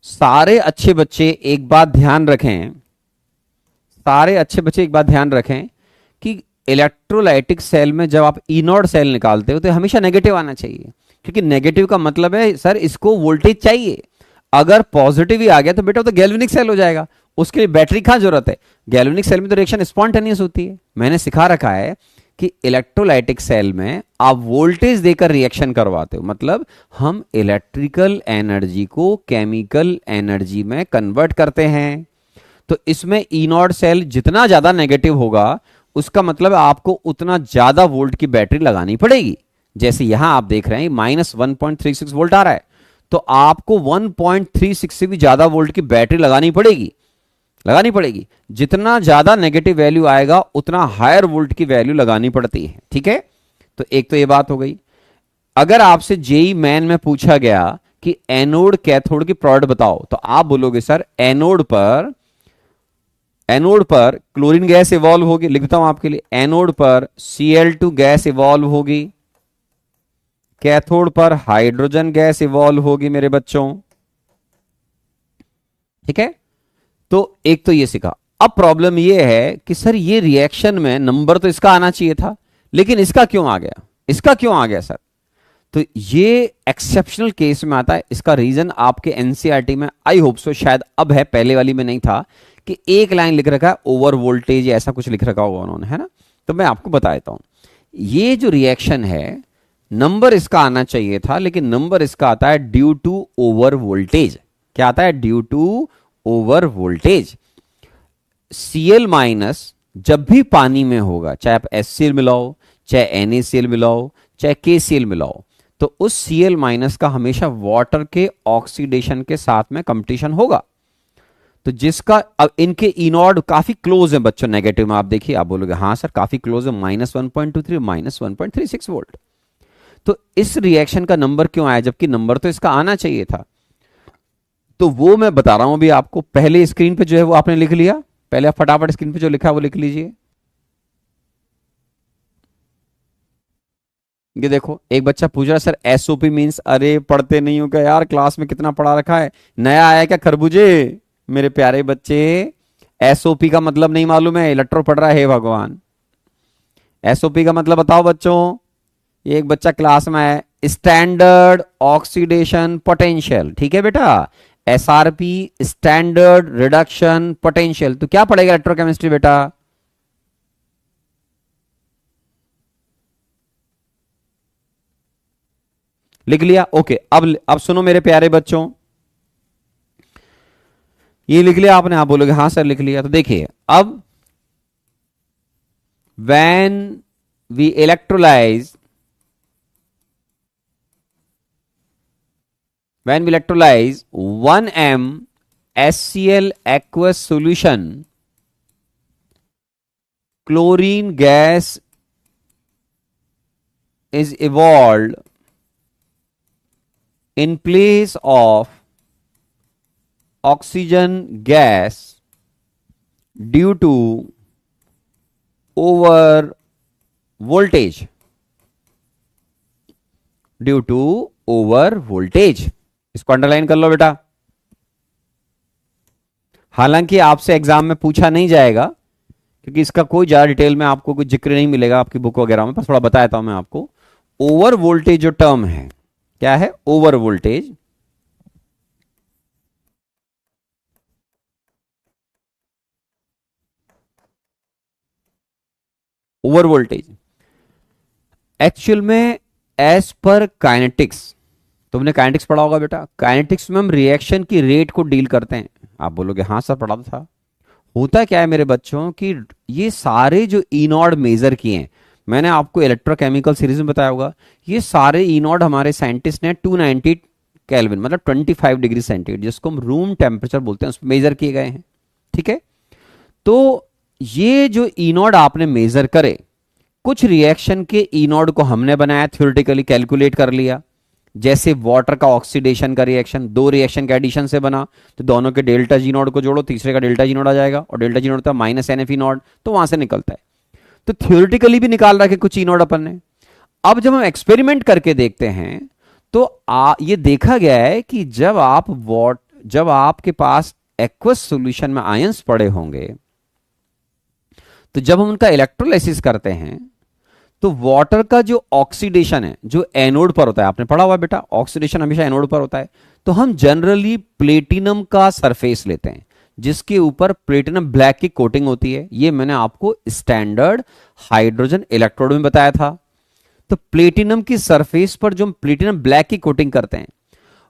सारे अच्छे बच्चे एक बात ध्यान रखें, सारे अच्छे बच्चे एक बात ध्यान रखें कि इलेक्ट्रोलाइटिक सेल में जब आप ई नॉट सेल निकालते हो तो हमेशा नेगेटिव आना चाहिए, क्योंकि नेगेटिव का मतलब है सर इसको वोल्टेज चाहिए। अगर पॉजिटिव ही आ गया तो बेटा तो गैल्वेनिक सेल हो जाएगा, उसके लिए बैटरी कहां जरूरत है। गैल्वेनिक सेल में तो रिएक्शन स्पॉन्टेनियस होती है। मैंने सिखा रखा है कि इलेक्ट्रोलाइटिक सेल में आप वोल्टेज देकर रिएक्शन करवाते हो, मतलब हम इलेक्ट्रिकल एनर्जी को केमिकल एनर्जी में कन्वर्ट करते हैं। तो इसमें ई नॉट सेल जितना ज्यादा नेगेटिव होगा उसका मतलब आपको उतना ज्यादा वोल्ट की बैटरी लगानी पड़ेगी। जैसे यहां आप देख रहे हैं -1.36 वोल्ट आ रहा है, तो आपको 1.36 से भी ज्यादा वोल्ट की बैटरी लगानी पड़ेगी, लगानी पड़ेगी। जितना ज्यादा नेगेटिव वैल्यू आएगा उतना हायर वोल्ट की वैल्यू लगानी पड़ती है, ठीक है। तो एक तो ये बात हो गई। अगर आपसे जेई मेन में पूछा गया कि एनोड कैथोड की प्रोडक्ट बताओ, तो आप बोलोगे सर एनोड पर क्लोरीन गैस इवॉल्व होगी, लिख देता हूं आपके लिए, एनोड पर Cl2 गैस इवॉल्व होगी, कैथोड पर हाइड्रोजन गैस इवॉल्व होगी मेरे बच्चों, ठीक है। तो एक तो ये सीखा। अब प्रॉब्लम ये है कि सर ये रिएक्शन में नंबर तो इसका आना चाहिए था, लेकिन इसका क्यों आ गया, इसका क्यों आ गया सर। तो ये एक्सेप्शनल केस में आता है। इसका रीजन आपके एनसीईआरटी में आई होप सो शायद अब है, पहले वाली में नहीं था, कि एक लाइन लिख रखा है ओवर वोल्टेज, ऐसा कुछ लिख रखा होगा उन्होंने, है ना। तो मैं आपको बता देता हूं, ये जो रिएक्शन है नंबर इसका आना चाहिए था, लेकिन नंबर इसका आता है ड्यू टू ओवर वोल्टेज। क्या आता है? Due to over voltage. Cl minus जब भी पानी में होगा, चाहे आप HCl मिलाओ, चाहे NaCl मिलाओ, चाहे KCl मिलाओ, तो उस Cl माइनस का हमेशा वाटर के ऑक्सीडेशन के साथ में कंपटीशन होगा। तो जिसका अब इनके इनॉड काफी क्लोज है बच्चों, नेगेटिव में आप देखिए, आप बोलोगे हाँ सर काफी क्लोज है, -1.23 -1.36 वोल्ट। तो इस रिएक्शन का नंबर क्यों आया, जबकि नंबर तो इसका आना चाहिए था। तो वो मैं बता रहा हूं अभी आपको। पहले स्क्रीन पे जो है वो आपने लिख लिया, पहले आप फटाफट स्क्रीन पे जो लिखा है वो लिख लीजिए। ये देखो, एक बच्चा पूछ रहा है सर एसओपी मींस, अरे पढ़ते नहीं हो क्या यार, क्लास में कितना पढ़ा रखा है, नया आया क्या खरबूजे मेरे प्यारे बच्चे। एसओपी का मतलब नहीं मालूम है, इलेक्ट्रो पढ़ रहा है भगवान। एसओपी का मतलब बताओ बच्चों। ये एक बच्चा क्लास में है, स्टैंडर्ड ऑक्सीडेशन पोटेंशियल, ठीक है बेटा, एसआरपी स्टैंडर्ड रिडक्शन पोटेंशियल। तो क्या पढ़ेगा इलेक्ट्रोकेमिस्ट्री बेटा? लिख लिया? ओके। अब सुनो मेरे प्यारे बच्चों, ये लिख लिया आपने? आप बोलोगे हाँ सर लिख लिया। तो देखिए अब when we electrolyze 1m HCl aqueous solution, chlorine gas is evolved in place of oxygen gas due to over voltage, due to over voltage. इसको अंडरलाइन कर लो बेटा। हालांकि आपसे एग्जाम में पूछा नहीं जाएगा, क्योंकि इसका कोई ज्यादा डिटेल में आपको कोई जिक्र नहीं मिलेगा आपकी बुक वगैरह में, पर थोड़ा बता देता हूं मैं आपको। ओवर वोल्टेज जो टर्म है, क्या है over voltage? Over voltage actual में एज पर काइनेटिक्स, तुमने काइनेटिक्स पढ़ा होगा बेटा। काइनेटिक्स में हम रिएक्शन की रेट को डील करते हैं। आप बोलोगे हाँ सर पढ़ा था। होता क्या है मेरे बच्चों कि ये सारे जो इनॉड मेजर किए हैं, मैंने आपको इलेक्ट्रोकेमिकल सीरीज में बताया होगा, ये सारे इनॉड हमारे साइंटिस्ट ने 290 केल्विन मतलब 25 डिग्री सेंटीग्रेड, जिसको हम रूम टेम्परेचर बोलते हैं, उसमें मेजर किए गए हैं, ठीक है। तो ये जो इनॉड आपने मेजर करे, कुछ रिएक्शन के इनॉड को हमने बनाया, थ्योरेटिकली कैलकुलेट कर लिया। जैसे वाटर का ऑक्सीडेशन का रिएक्शन, दो रिएक्शन के एडिशन से बना, तो दोनों के डेल्टा जी नॉट को जोड़ो, तीसरे का डेल्टा जी नॉट आ जाएगा, और डेल्टा जी नॉट था -NF नॉट, तो वहां से निकलता है। तो थियोरिटिकली भी निकाल रखा है कुछ ई नॉट अपन ने। अब जब हम एक्सपेरिमेंट करके देखते हैं तो ये देखा गया है कि जब आपके पास एक्वस सॉल्यूशन में आयंस पड़े होंगे, तो जब हम उनका इलेक्ट्रोलाइसिस करते हैं तो वाटर का जो ऑक्सीडेशन है, जो एनोड पर होता है, आपने पढ़ा हुआ बेटा ऑक्सीडेशन हमेशा एनोड पर होता है, तो हम जनरली प्लेटिनम का सरफेस लेते हैं जिसके ऊपर प्लेटिनम ब्लैक की कोटिंग होती है। ये मैंने आपको स्टैंडर्ड हाइड्रोजन इलेक्ट्रोड में बताया था। तो प्लेटिनम की सरफेस पर जो हम प्लेटिनम ब्लैक की कोटिंग करते हैं,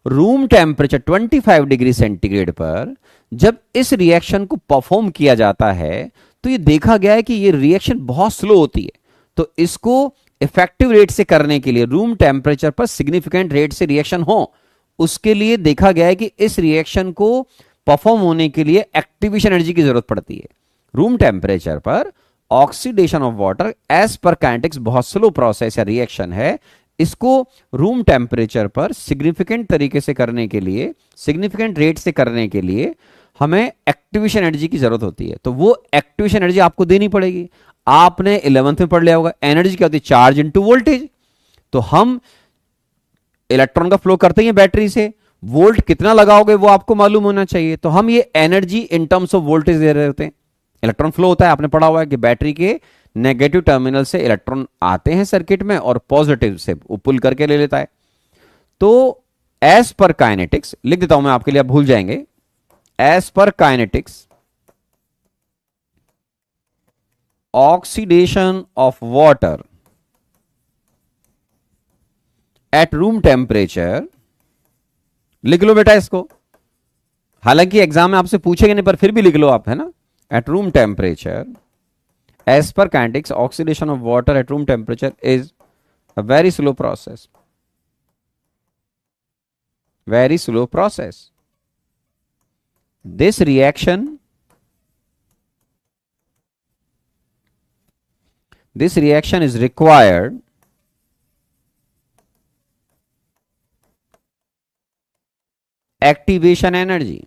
रूम टेम्परेचर 25 डिग्री सेंटीग्रेड पर जब इस रिएक्शन को परफॉर्म किया जाता है तो ये देखा गया है कि ये रिएक्शन बहुत स्लो होती है। तो इसको इफेक्टिव रेट से करने के लिए, रूम टेम्परेचर पर सिग्निफिकेंट रेट से रिएक्शन हो, उसके लिए देखा गया है कि इस रिएक्शन को परफॉर्म होने के लिए एक्टिवेशन एनर्जी की जरूरत पड़ती है। रूम टेम्परेचर पर oxidation of water as per kinetics बहुत स्लो प्रोसेस या रिएक्शन है। इसको रूम टेम्परेचर पर सिग्निफिकेंट तरीके से करने के लिए, सिग्निफिकेंट रेट से करने के लिए हमें एक्टिवेशन एनर्जी की जरूरत होती है। तो वो एक्टिवेशन एनर्जी आपको देनी पड़ेगी। आपने 11th में पढ़ लिया होगा, एनर्जी क्या होती है? Charge into voltage. तो हम इलेक्ट्रॉन का फ्लो करते हैं बैटरी से, वोल्ट कितना लगाओगे वो आपको मालूम होना चाहिए। तो हम ये energy in terms of voltage दे रहे होते हैं। इलेक्ट्रॉन फ्लो होता है, आपने पढ़ा हुआ है कि बैटरी के नेगेटिव टर्मिनल से इलेक्ट्रॉन आते हैं सर्किट में और पॉजिटिव से वो पुल करके ले लेता है। तो एज पर काइनेटिक्स लिख देता हूं मैं आपके लिए, आप भूल जाएंगे। As per kinetics, oxidation of water at room temperature, लिख लो बेटा इसको। हालांकि एग्जाम में आपसे पूछेंगे नहीं पर फिर भी लिख लो आप, है ना। At room temperature, as per kinetics, oxidation of water at room temperature is a very slow process, very slow process. This reaction is required activation energy.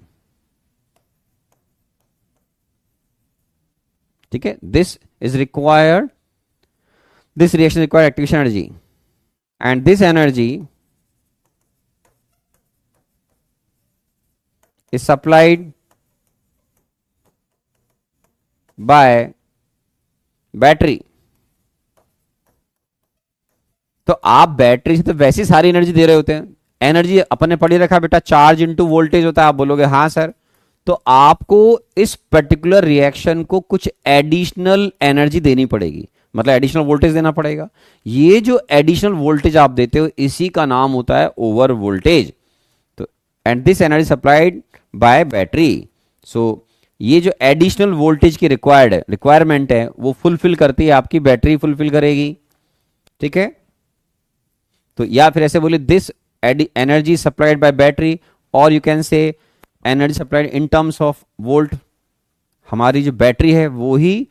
ठीक है, this reaction requires activation energy, and this energy is supplied by battery. तो आप battery से तो वैसी सारी energy दे रहे होते हैं। एनर्जी अपन ने पढ़ी रखा बेटा, चार्ज इनटू वोल्टेज होता है। आप बोलोगे हाँ सर, तो आपको इस पर्टिकुलर रिएक्शन को कुछ एडिशनल एनर्जी देनी पड़ेगी, मतलब एडिशनल वोल्टेज देना पड़ेगा। ये जो एडिशनल वोल्टेज आप देते हो इसी का नाम होता है ओवर वोल्टेज। तो and this energy supplied by battery. So ये जो एडिशनल वोल्टेज की रिक्वायरमेंट है वो फुलफिल करती है आपकी बैटरी, फुलफिल करेगी। ठीक है, तो या फिर ऐसे बोले this energy supplied by battery, और you can say energy supplied in terms of volt. हमारी जो बैटरी है वो ही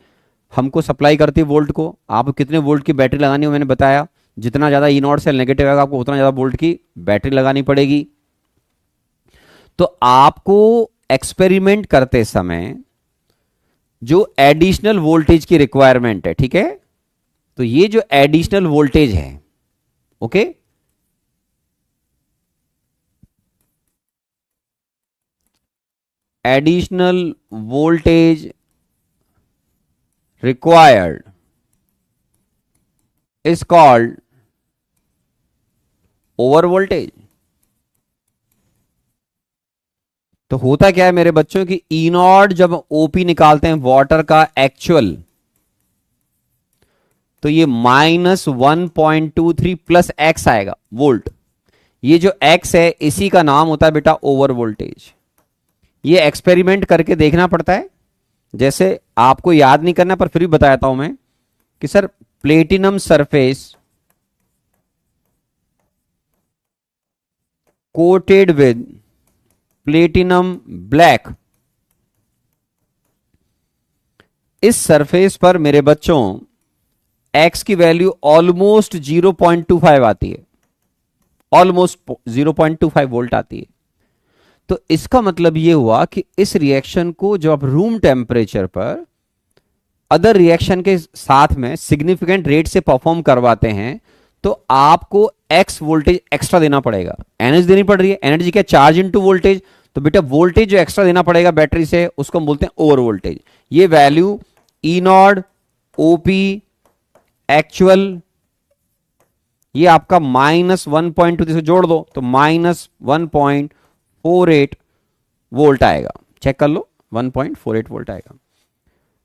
हमको सप्लाई करती है वोल्ट को। आपको कितने वोल्ट की बैटरी लगानी हो मैंने बताया, जितना ज्यादा ई नॉट सेल नेगेटिव आएगा आपको उतना ज्यादा वोल्ट की बैटरी लगानी पड़ेगी। तो आपको एक्सपेरिमेंट करते समय जो एडिशनल वोल्टेज की रिक्वायरमेंट है, ठीक है, तो ये जो एडिशनल वोल्टेज है, okay, additional voltage required is called over voltage. तो होता क्या है मेरे बच्चों की ई नॉट जब ओपी निकालते हैं वाटर का एक्चुअल, तो ये -1.23 प्लस एक्स आएगा वोल्ट। ये जो एक्स है इसी का नाम होता है बेटा ओवर वोल्टेज। ये एक्सपेरिमेंट करके देखना पड़ता है। जैसे आपको याद नहीं करना पर फिर भी बताता हूं मैं कि sir platinum surface coated with platinum black, इस सरफेस पर मेरे बच्चों x की वैल्यू ऑलमोस्ट 0.25 आती है, ऑलमोस्ट 0.25 वोल्ट आती है। तो इसका मतलब यह हुआ कि इस रिएक्शन को जब आप रूम टेम्परेचर पर अदर रिएक्शन के साथ में सिग्निफिकेंट रेट से परफॉर्म करवाते हैं तो आपको एक्स वोल्टेज एक्स्ट्रा देना पड़ेगा। एनर्जी देनी पड़ रही है, एनर्जी क्या, चार्ज इनटू वोल्टेज, तो बेटा वोल्टेज जो एक्स्ट्रा देना पड़ेगा बैटरी से उसको हम बोलते हैं ओवर वोल्टेज। ये value E not OP actual, ये आपका -1.2 से जोड़ दो तो -1.48 वोल्ट आएगा। चेक कर लो, 1.48 वोल्ट आएगा।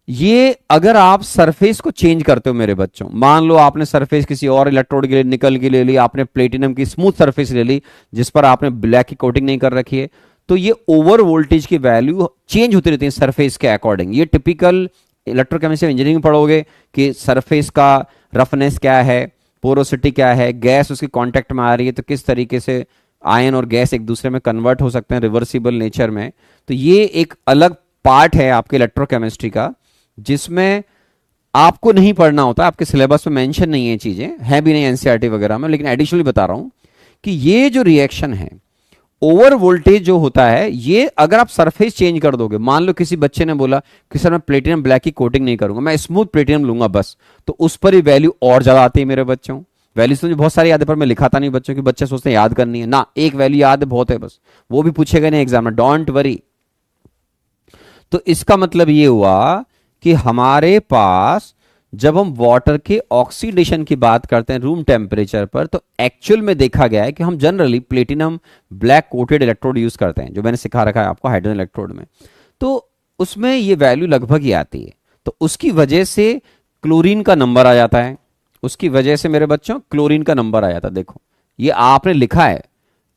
ये अगर आप सरफेस को चेंज करते हो मेरे बच्चों, मान लो आपने सरफेस किसी और इलेक्ट्रोड के लिए, निकल की ले ली, आपने प्लेटिनम की स्मूथ सरफेस ले ली जिस पर आपने ब्लैक की कोटिंग नहीं कर रखी है, तो ये ओवर वोल्टेज की वैल्यू चेंज होती रहती है सरफेस के अकॉर्डिंग। ये टिपिकल इलेक्ट्रोकेमिस्ट्री इंजीनियरिंग पढ़ोगे कि सरफेस का रफनेस क्या है, पोरोसिटी क्या है, गैस उसके कांटेक्ट में आ रही है तो किस तरीके से आयन और गैस एक दूसरे में कन्वर्ट हो सकते हैं रिवर्सिबल नेचर में। तो ये एक अलग पार्ट है आपके इलेक्ट्रोकेमिस्ट्री का जिसमें आपको नहीं पढ़ना होता, आपके सिलेबस में मेंशन नहीं है, चीजें है भी नहीं एनसीईआरटी वगैरह में, लेकिन एडिशनली बता रहा हूं कि ये जो रिएक्शन है ओवर वोल्टेज जो होता है, ये अगर आप सरफेस चेंज कर दोगे, मान लो किसी बच्चे ने बोला कि सर मैं प्लेटिनम ब्लैक की कोटिंग नहीं करूंगा, मैं स्मूथ प्लेटिनम लूंगा बस, तो उस पर ही वैल्यू और ज्यादा आती है मेरे बच्चों। वैल्यूज तो मुझे बहुत सारी याद है पर मैं लिखाता नहीं बच्चों की, बच्चे सोचते हैं याद करनी है ना, एक वैल्यू याद है बहुत है बस, वो भी पूछेगा नहीं एग्जाम में, डोंट वरी। तो इसका मतलब ये हुआ कि हमारे पास जब हम वाटर के ऑक्सीडेशन की बात करते हैं रूम टेम्परेचर पर, तो एक्चुअल में देखा गया है कि हम generally platinum black coated electrode use करते हैं, जो मैंने सिखा रखा है आपको हाइड्रोजन इलेक्ट्रोड में, तो उसमें ये वैल्यू लगभग ही आती है। तो उसकी वजह से क्लोरीन का नंबर आ जाता है, उसकी वजह से मेरे बच्चों क्लोरीन का नंबर आ जाता है। देखो ये आपने लिखा है,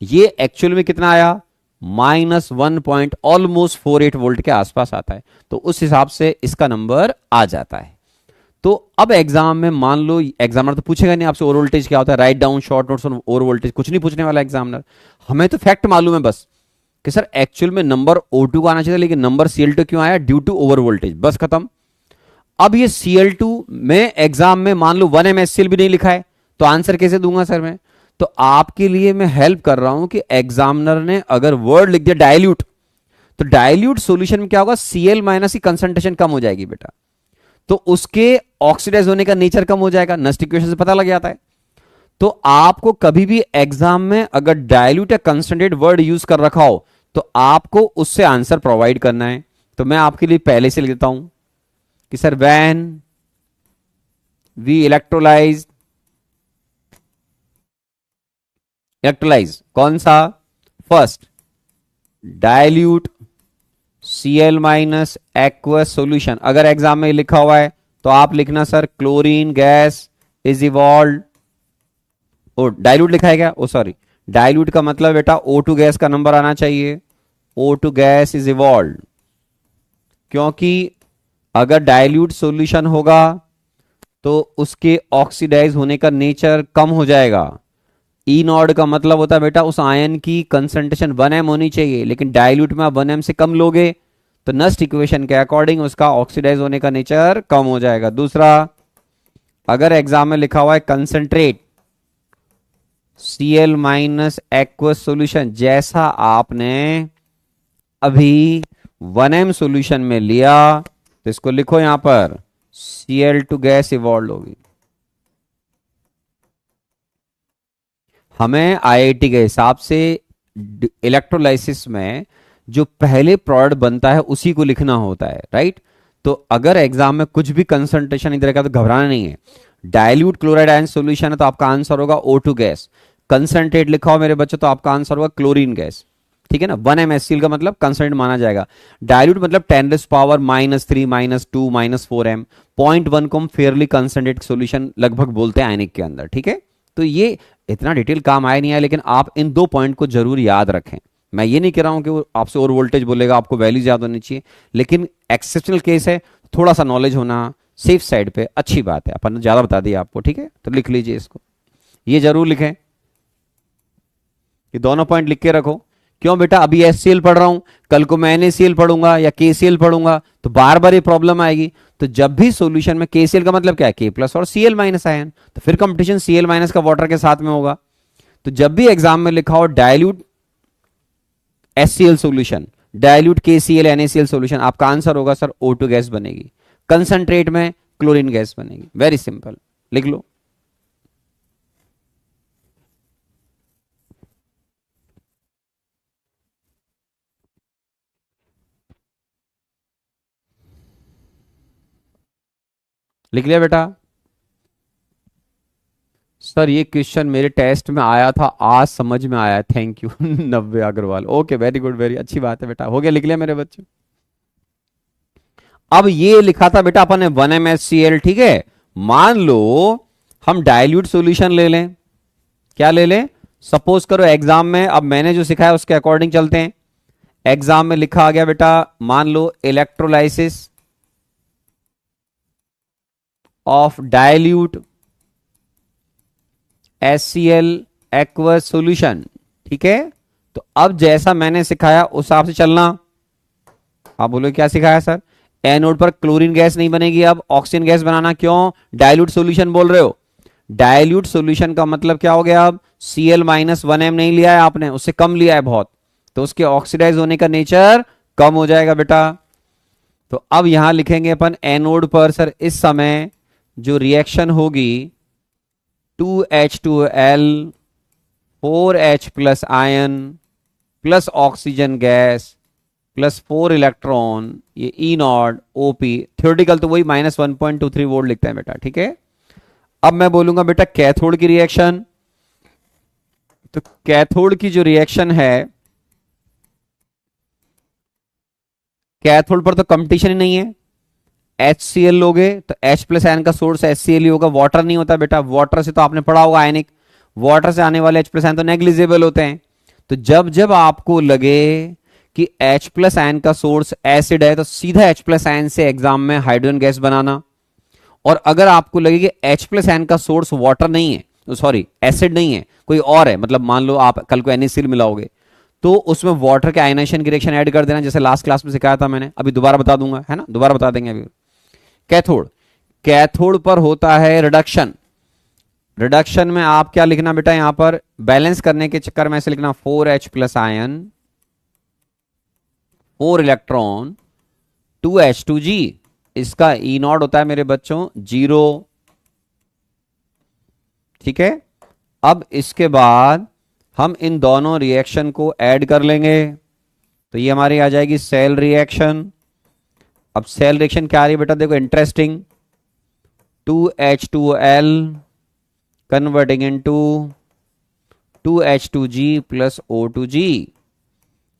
ये एक्चुअल में कितना आया, -1.48 वोल्ट के आसपास आता है, तो उस हिसाब से इसका नंबर आ जाता है। तो अब एग्जाम में मान लो, एग्जामिनर तो पूछेगा नहीं आपसे ओवर वोल्टेज क्या होता है, write down short notes on over voltage, कुछ नहीं पूछने वाला एग्जामिनर। हमें तो फैक्ट मालूम है बस कि सर एक्चुअल में नंबर O2 का आना चाहिए लेकिन नंबर Cl2 क्यों आया, ड्यू टू ओवर वोल्टेज, बस खत्म। अब ये Cl2 में एग्जाम में मान लो 1 mScl भी नहीं लिखा है तो आंसर कैसे दूंगा सर मैं। तो आपके लिए मैं हेल्प कर रहा हूं कि एग्जामिनर ने अगर वर्ड लिख दिया डाइल्यूट, तो डाइल्यूट सॉल्यूशन में क्या होगा, Cl- की कंसंट्रेशन कम हो जाएगी बेटा, तो उसके ऑक्सीडाइज होने का नेचर कम हो जाएगा, नस्ट इक्वेशन से पता लग जाता है। तो आपको कभी भी एग्जाम में अगर डाइल्यूट या कंसंट्रेट वर्ड यूज कर रखा हो तो आपको उससे आंसर प्रोवाइड करना है। तो मैं आपके लिए पहले से लिख देता हूं कि सर व्हेन वी इलेक्ट्रोलाइज कौन सा, first dilute Cl- aqueous solution, अगर एग्जाम में लिखा हुआ है तो आप लिखना sir chlorine gas is evolve, oh dilute लिखा है क्या, ओ सॉरी, डाइल्यूट का मतलब बेटा O2 गैस का नंबर आना चाहिए, O2 गैस इज इवॉल्व, क्योंकि अगर डाइल्यूट सॉल्यूशन होगा तो उसके ऑक्सीडाइज होने का नेचर कम हो जाएगा। ई नॉड का मतलब होता है बेटा उस आयन की कंसंट्रेशन 1m होनी चाहिए, लेकिन डाइल्यूट में आप 1m से कम लोगे तो नस्ट इक्वेशन के अकॉर्डिंग उसका ऑक्सीडाइज होने का नेचर कम हो जाएगा। दूसरा, अगर एग्जाम में लिखा हुआ है कंसंट्रेट Cl- एक्वस सॉल्यूशन, जैसा आपने अभी 1m सॉल्यूशन में लिया, तो इसको लिखो यहां पर Cl2 गैस इवॉल्व होगी। हमें आईआईटी के हिसाब से इलेक्ट्रोलाइसिस में जो पहले प्रोडक्ट बनता है उसी को लिखना होता है, राइट। तो अगर एग्जाम में कुछ भी कंसंट्रेशन इधर का तो घबराना नहीं है, डाइल्यूट क्लोराइड आयन सॉल्यूशन है तो आपका आंसर होगा O2 गैस, कंसंट्रेट लिखा हो मेरे बच्चों तो आपका आंसर होगा क्लोरीन गैस, ठीक है ना। 1 mScl का मतलब कंसंट्रेट माना जाएगा, डाइल्यूट मतलब 10⁻³ -2 -4m, 0.1 को हम फेयरली कंसंट्रेट सॉल्यूशन लगभग बोलते हैं आयनिक के अंदर, ठीक है। तो ये इतना डिटेल काम आया नहीं है, लेकिन आप इन 2 पॉइंट को जरूर याद रखें। मैं ये नहीं कह रहा हूं कि वो आपसे और वोल्टेज बोलेगा आपको वैल्यूज याद होनी चाहिए, लेकिन एक्सेप्शनल केस है, थोड़ा सा नॉलेज होना सेफ साइड पे अच्छी बात है। अपन ने ज्यादा बता दिया आपको, ठीक है, तो लिख लीजिए इसको, ये जरूर लिखें, ये दोनों पॉइंट लिख के रखो। क्यों बेटा, अभी HCl पढ़ रहा हूं, कल को मैं NaCl पढ़ूंगा या KCl पढ़ूंगा तो बार बार ये प्रॉब्लम आएगी। तो जब भी सॉल्यूशन में KCl का मतलब क्या है, K+ और Cl- आयन, तो फिर कंपटीशन Cl- का वाटर के साथ में होगा। तो जब भी एग्जाम में लिखा हो dilute HCl solution, dilute KCl NaCl solution, आपका आंसर होगा सर O2 गैस बनेगी। कंसंट्रेट में क्लोरीन गैस बनेगी। वेरी सिंपल, लिख लो। लिख लिया बेटा? सर ये क्वेश्चन मेरे टेस्ट में आया था, आज समझ में आया, thank you. Navya Agarwal, okay, very good, very अच्छी बात है बेटा, हो गया, लिख लिया मेरे बच्चे। अब ये लिखा था बेटा अपन ने 1 MHCl, ठीक है। मान लो हम डाइल्यूट सॉल्यूशन ले लें। क्या ले लें? सपोज करो एग्जाम में, अब मैंने जो सिखाया उसके अकॉर्डिंग चलते हैं। एग्जाम में लिखा आ गया बेटा, मान लो electrolysis of dilute HCl aqueous solution, ठीक है। तो अब जैसा मैंने सिखाया उस हिसाब से चलना। आप बोलो क्या सिखाया सर? एनोड पर क्लोरीन गैस नहीं बनेगी, अब ऑक्सीजन गैस बनाना। क्यों? डाइल्यूट सॉल्यूशन बोल रहे हो। डाइल्यूट सॉल्यूशन का मतलब क्या हो गया? अब Cl-1m नहीं लिया है आपने, उससे कम लिया है बहुत, तो उसके ऑक्सीडाइज होने का नेचर कम हो जाएगा बेटा। तो अब यहां लिखेंगे अपन एनोड पर सर इस समय जो रिएक्शन होगी 2H2L 4H plus ion plus oxygen gas plus 4 electron, ये ई नॉट ओपी, थ्योरेटिकल तो वही -1.23 वोल्ट लिखते हैं बेटा, ठीक है। अब मैं बोलूंगा बेटा कैथोड की रिएक्शन। तो कैथोड की जो रिएक्शन है, कैथोड पर तो कंपटीशन ही नहीं है। HCl लोगे तो H प्लस आयन का सोर्स HCl ही होगा, वाटर नहीं होता बेटा। वाटर से तो आपने पढ़ा होगा आयनिक, वाटर से आने वाले H प्लस आयन तो नेग्लिजिबल होते हैं। तो जब जब आपको लगे कि H प्लस आयन का सोर्स एसिड है तो सीधा H प्लस आयन से एग्जाम में हाइड्रोजन गैस बनाना। और अगर आपको लगे कि H प्लस आयन का सोर्स वाटर नहीं है, सॉरी एसिड नहीं है, कोई और है, मतलब मान लो आप कल को NaCl मिलाओगे तो उसमें वाटर के आयनाइजेशन की रिएक्शन ऐड कर देना, जैसे लास्ट क्लास में सिखाया था मैंने, अभी दोबारा बता दूंगा, है ना, दोबारा बता देंगे अभी। कैथोड, कैथोड पर होता है रिडक्शन। रिडक्शन में आप क्या लिखना बेटा, यहां पर बैलेंस करने के चक्कर में ऐसे लिखना 4H plus ion 4 electron 2H2G, इसका ई नॉट होता है मेरे बच्चों 0, ठीक है। अब इसके बाद हम इन दोनों रिएक्शन को ऐड कर लेंगे, तो ये हमारी आ जाएगी सेल रिएक्शन। अब सेल रिएक्शन क्या आ रही है बेटा, देखो interesting, 2H2L converting into 2H2G plus O2G,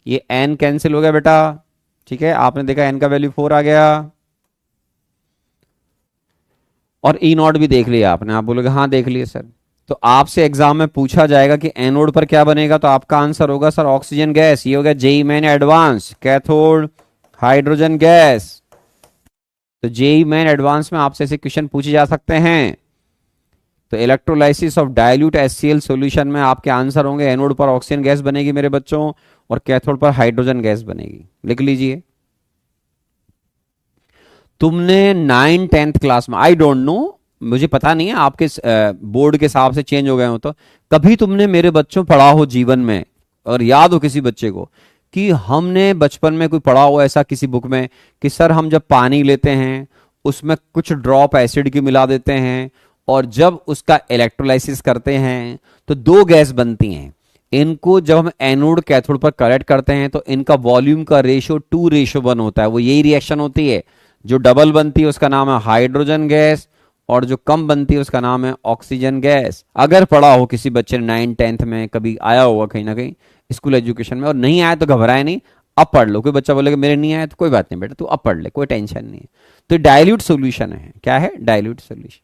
ये N कैंसिल हो गया बेटा, ठीक है। आपने देखा N का वैल्यू 4 आ गया, और ई नॉट भी देख लिया आपने। आप बोलोगे हाँ देख लिए सर। तो आपसे एग्जाम में पूछा जाएगा कि एनोड पर क्या बनेगा, तो आपका आंसर होगा सर ऑक्सीजन गैस। ये हो गया JEE Main Advance, cathode hydrogen gas. तो जेई मेन एडवांस में आपसे ऐसे क्वेश्चन पूछे जा सकते हैं। तो electrolysis of dilute HCl solution में आपके आंसर होंगे एनोड पर ऑक्सीजन गैस बनेगी मेरे बच्चों, और कैथोड पर हाइड्रोजन गैस बनेगी। लिख लीजिए। तुमने 9th-10th क्लास में, आई डोंट नो, मुझे पता नहीं है आपके बोर्ड के हिसाब से चेंज हो गए हो, तो कभी तुमने मेरे बच्चों पढ़ा हो जीवन में, और याद हो किसी बच्चे को कि हमने बचपन में कोई पढ़ा हो ऐसा किसी बुक में कि सर हम जब पानी लेते हैं उसमें कुछ ड्रॉप एसिड की मिला देते हैं, और जब उसका इलेक्ट्रोलाइसिस करते हैं तो दो गैस बनती हैं। इनको जब हम एनोड कैथोड पर कलेक्ट करते हैं तो इनका वॉल्यूम का रेशियो 2:1 होता है। वो यही रिएक्शन होती है। जो डबल बनती है उसका नाम है हाइड्रोजन गैस, और जो कम बनती है उसका नाम है ऑक्सीजन गैस। अगर पढ़ा हो किसी बच्चे ने 9th-10th में, कभी आया होगा कहीं ना कहीं स्कूल एजुकेशन में, और नहीं आया तो घबराए नहीं, अब पढ़ लो। कोई बच्चा बोलेगा मेरे नहीं आया तो कोई बात नहीं बेटा, तू अब पढ़ ले, कोई टेंशन नहीं है। तो डाइल्यूट सॉल्यूशन है, क्या है? Dilute solution.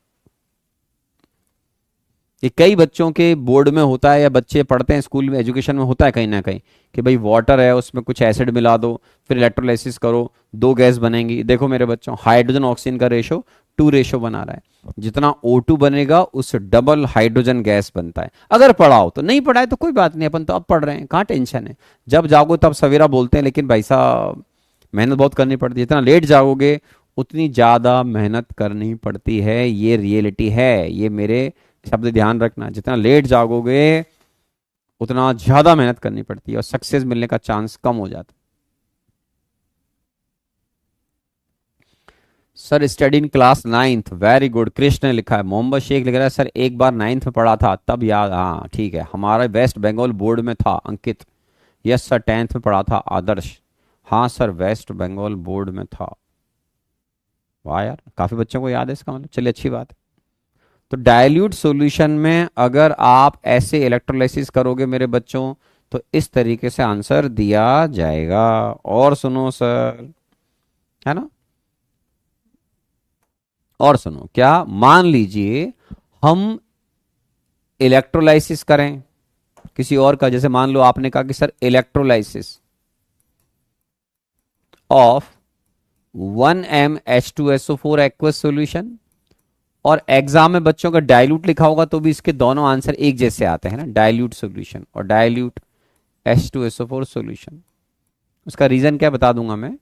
ये कई बच्चों के बोर्ड में होता है, या बच्चे पढ़ते हैं स्कूल में, एजुकेशन में होता है कहीं ना कहीं कि भाई वाटर है उसमें कुछ एसिड मिला दो, फिर इलेक्ट्रोलाइसिस करो, दो गैस बनेंगी। देखो मेरे बच्चों, हाइड्रोजन ऑक्सीजन का रेशो 2 बना रहा है, जितना O2 बनेगा उससे डबल हाइड्रोजन गैस बनता है। अगर पढ़ा हो तो, नहीं पढ़ा है तो कोई बात नहीं, अपन तो अब पढ़ रहे हैं, कहाँ टेंशन है। जब जागो तब सवेरा बोलते हैं, लेकिन भाई साहब मेहनत बहुत करनी पड़ती है। जितना लेट जागोगे उतनी ज्यादा मेहनत करनी पड़ती है, ये रियलिटी है, ये मेरे शब्द ध्यान रखना। जितना लेट जागोगे उतना ज्यादा मेहनत करनी पड़ती है, और सक्सेस मिलने का चांस कम हो जाता है। Sir study in class ninth, very good. Krishna ने लिखा है। मोहम्मद शेख लिख रहा है सर एक बार नाइन्थ में पढ़ा था तब याद। हाँ ठीक है, हमारा वेस्ट बंगाल बोर्ड में था। अंकित, यस सर, टेंथ में पढ़ा था। आदर्श, हाँ सर वेस्ट बंगाल बोर्ड में था। वाह यार, काफी बच्चों को याद है इसका मतलब, चलिए अच्छी बात है। तो डाइल्यूट सॉल्यूशन में अगर आप ऐसे इलेक्ट्रोलाइसिस करोगे मेरे बच्चों, तो इस तरीके से आंसर दिया जाएगा। और सुनो सर, है ना, और सुनो, क्या मान लीजिए हम इलेक्ट्रोलाइसिस करें किसी और का, जैसे मान लो आपने कहा कि sir electrolysis of 1M H2SO4 aqueous solution, और एग्जाम में बच्चों का डाइल्यूट लिखा होगा तो भी इसके दोनों आंसर एक जैसे आते हैं ना, डाइल्यूट सॉल्यूशन और डाइल्यूट H2SO4 सॉल्यूशन। उसका रीजन क्या बता दूंगा मैं।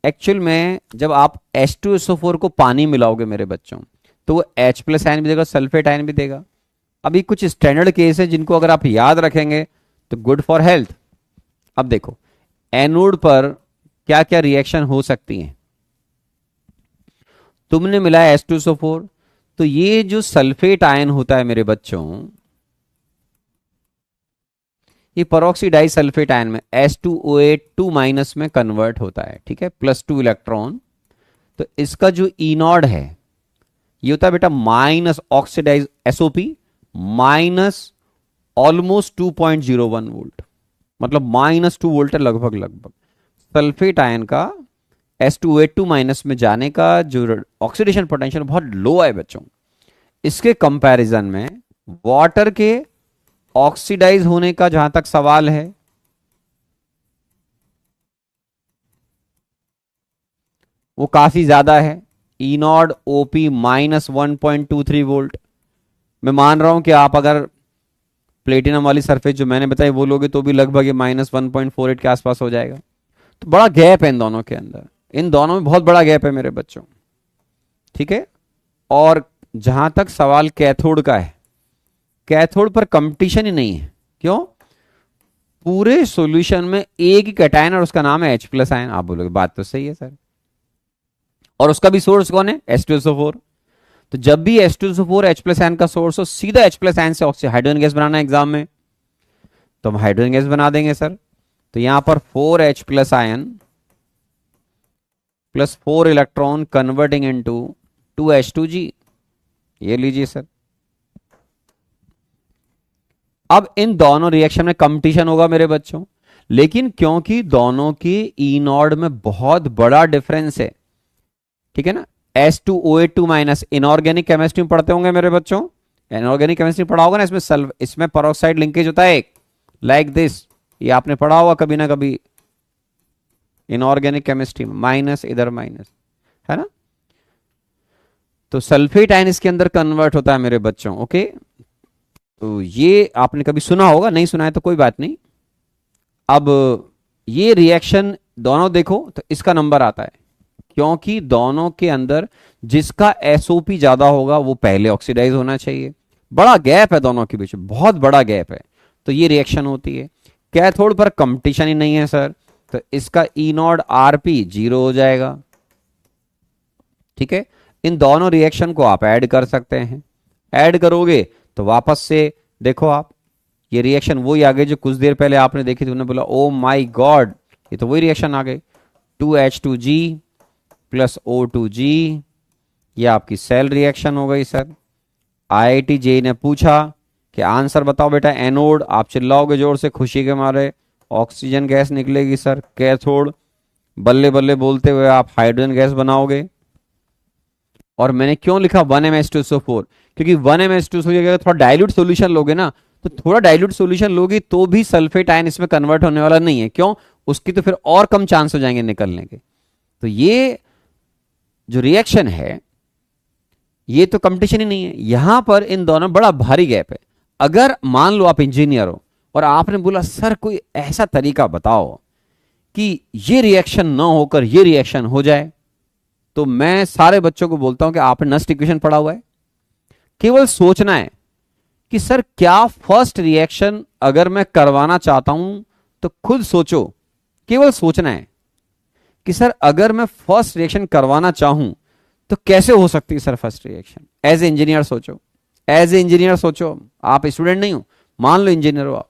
एक्चुअल में जब आप H2SO4 को पानी मिलाओगे मेरे बच्चों, तो वो H+ आयन भी देगा, सल्फेट आयन भी देगा। अभी कुछ स्टैंडर्ड केस है जिनको अगर आप याद रखेंगे तो गुड फॉर हेल्थ। अब देखो एनोड पर क्या क्या रिएक्शन हो सकती है। तुमने मिलाया H2SO4, तो ये जो सल्फेट आयन होता है मेरे बच्चों, ये परऑक्सीडाइज सल्फेट आयन में H2OH2- में कन्वर्ट होता है, ठीक है, +2 इलेक्ट्रॉन। तो इसका जो ई नॉड है ये होता है बेटा minus oxidise SOP minus almost 2.01 volt, मतलब -2 वोल्ट है लगभग लगभग। सल्फेट आयन का H2OH2- में जाने का जो ऑक्सीडेशन पोटेंशियल बहुत लो है बच्चों। इसके कंपैरिजन में वाटर के ऑक्सीडाइज होने का जहां तक सवाल है, वो काफी ज्यादा है। ई नॉड OP -1.23 वोल्ट। मैं मान रहा हूं कि आप अगर प्लेटिनम वाली सरफेस जो मैंने बताई वो लोगे तो भी लगभग ये -1.48 के आसपास हो जाएगा। तो बड़ा गैप है इन दोनों के अंदर, इन दोनों में बहुत बड़ा गैप है मेरे बच्चों, ठीक है। और जहां तक सवाल कैथोड का है, कैथोड पर कंपटीशन ही नहीं है। क्यों? पूरे सॉल्यूशन में एक ही कैटायन और उसका नाम है H+ आयन। आप बोलोगे बात तो सही है सर, और उसका भी सोर्स कौन है? H2SO4। तो जब भी H2SO4 H+ आयन का सोर्स हो, सीधा H+ आयन से ऑक्सीजन हाइड्रोजन गैस बनाना है एग्जाम में, तो हम हाइड्रोजन गैस बना देंगे सर। तो यहां पर 4H+ ion +4 electron converting into 2H2G। ये लीजिए सर। अब इन दोनों रिएक्शन में कंपटीशन होगा मेरे बच्चों, लेकिन क्योंकि दोनों की ई नॉड में बहुत बड़ा डिफरेंस है, ठीक है ना। H2OH2- इनऑर्गेनिक केमिस्ट्री में पढ़ते होंगे मेरे बच्चों, इनऑर्गेनिक केमिस्ट्री पढ़ा होगा ना, इसमें पेरोक्साइड लिंकेज होता है एक, लाइक दिस। ये आपने पढ़ा होगा कभी ना कभी इनऑर्गेनिक केमिस्ट्री में, माइनस इधर माइनस, है ना। तो सल्फेट आयन इसके अंदर कन्वर्ट होता है मेरे बच्चों, ओके। तो ये आपने कभी सुना होगा, नहीं सुना है तो कोई बात नहीं। अब ये रिएक्शन दोनों देखो तो इसका नंबर आता है, क्योंकि दोनों के अंदर जिसका SOP ज्यादा होगा वो पहले ऑक्सीडाइज होना चाहिए। बड़ा गैप है दोनों के बीच, बहुत बड़ा गैप है, तो ये रिएक्शन होती है। कैथोड पर कंपटीशन ही नहीं है सर, तो इसका ई नॉड RP 0 हो जाएगा, ठीक है। इन दोनों रिएक्शन को आप ऐड कर सकते हैं। ऐड करोगे तो वापस से देखो आप, ये रिएक्शन वही आ गई जो कुछ देर पहले आपने देखी थी। उन्होंने बोला ओ माय गॉड, ये तो वही रिएक्शन आ गई, 2H2G + O2G। ये आपकी सेल रिएक्शन हो गई सर। IIT JEE ने पूछा कि आंसर बताओ बेटा एनोड, आप चिल्लाओगे जोर से खुशी के मारे, ऑक्सीजन गैस निकलेगी सर। कैथोड, बल्ले बल्ले बोलते हुए आप हाइड्रोजन गैस बनाओगे। और मैंने क्यों लिखा 1M H2SO4, क्योंकि 1M H2SO4 अगर थोड़ा डाइल्यूट सॉल्यूशन लोगे ना, तो थोड़ा डाइल्यूट सॉल्यूशन लोगे तो भी सल्फेट आयन इसमें कन्वर्ट होने वाला नहीं है। क्यों? उसकी तो फिर और कम चांस हो जाएंगे निकलने के। तो ये जो रिएक्शन है ये तो कंपटीशन ही नहीं है, यहां पर इन दोनों बड़ा भारी गैप है। अगर मान लो आप इंजीनियर हो और आपने बोला सर कोई ऐसा तरीका बताओ कि ये रिएक्शन ना होकर ये रिएक्शन हो जाए, तो मैं सारे बच्चों को बोलता हूं कि आपने नस्ट इक्वेशन पढ़ा हुआ है, केवल सोचना है कि सर क्या फर्स्ट रिएक्शन अगर मैं करवाना चाहता हूं, तो खुद सोचो, केवल सोचना है कि सर अगर मैं फर्स्ट रिएक्शन करवाना चाहूं तो कैसे हो सकती है sir first reaction? As a engineer सोचो, एज ए इंजीनियर सोचो, आप स्टूडेंट नहीं हो, मान लो इंजीनियर हो आप,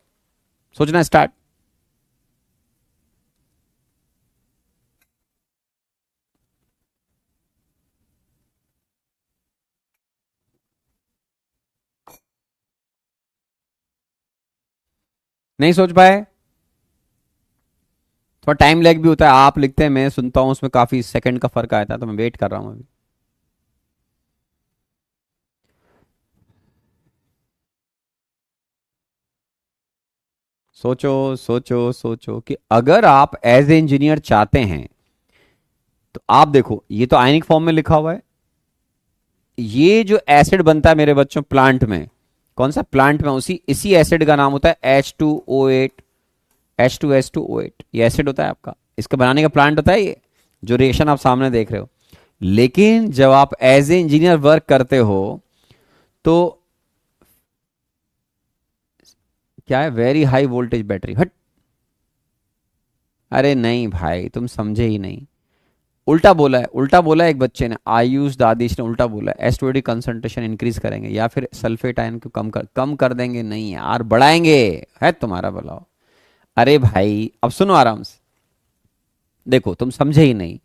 सोचना स्टार्ट। नहीं सोच पाए? थोड़ा टाइम लैग भी होता है, आप लिखते हैं मैं सुनता हूं, उसमें काफी सेकंड का फर्क आया था, तो मैं वेट कर रहा हूं अभी। सोचो सोचो सोचो कि अगर आप एज ए इंजीनियर चाहते हैं तो आप देखो, ये तो आयनिक फॉर्म में लिखा हुआ है। ये जो एसिड बनता है मेरे बच्चों प्लांट में, कौन सा प्लांट में, उसी इसी एसिड का नाम होता है H2O8, H2S2O8। ये एसिड होता है आपका, इसका बनाने का प्लांट होता है ये, जो रिएक्शन आप सामने देख रहे हो। लेकिन जब आप एज ए इंजीनियर वर्क करते हो तो क्या है, वेरी हाई वोल्टेज बैटरी, हट। अरे नहीं भाई, तुम समझे ही नहीं। उल्टा बोला है, उल्टा बोला है एक बच्चे ने, आयुष दादिश ने उल्टा बोला है। एस्टोडी कंसंट्रेशन इंक्रीज करेंगे या फिर सल्फेट आयन को कम कर देंगे, नहीं यार बढ़ाएंगे, है तुम्हारा भला। अरे भाई अब सुनो आराम से, देखो तुम समझे ही नहीं।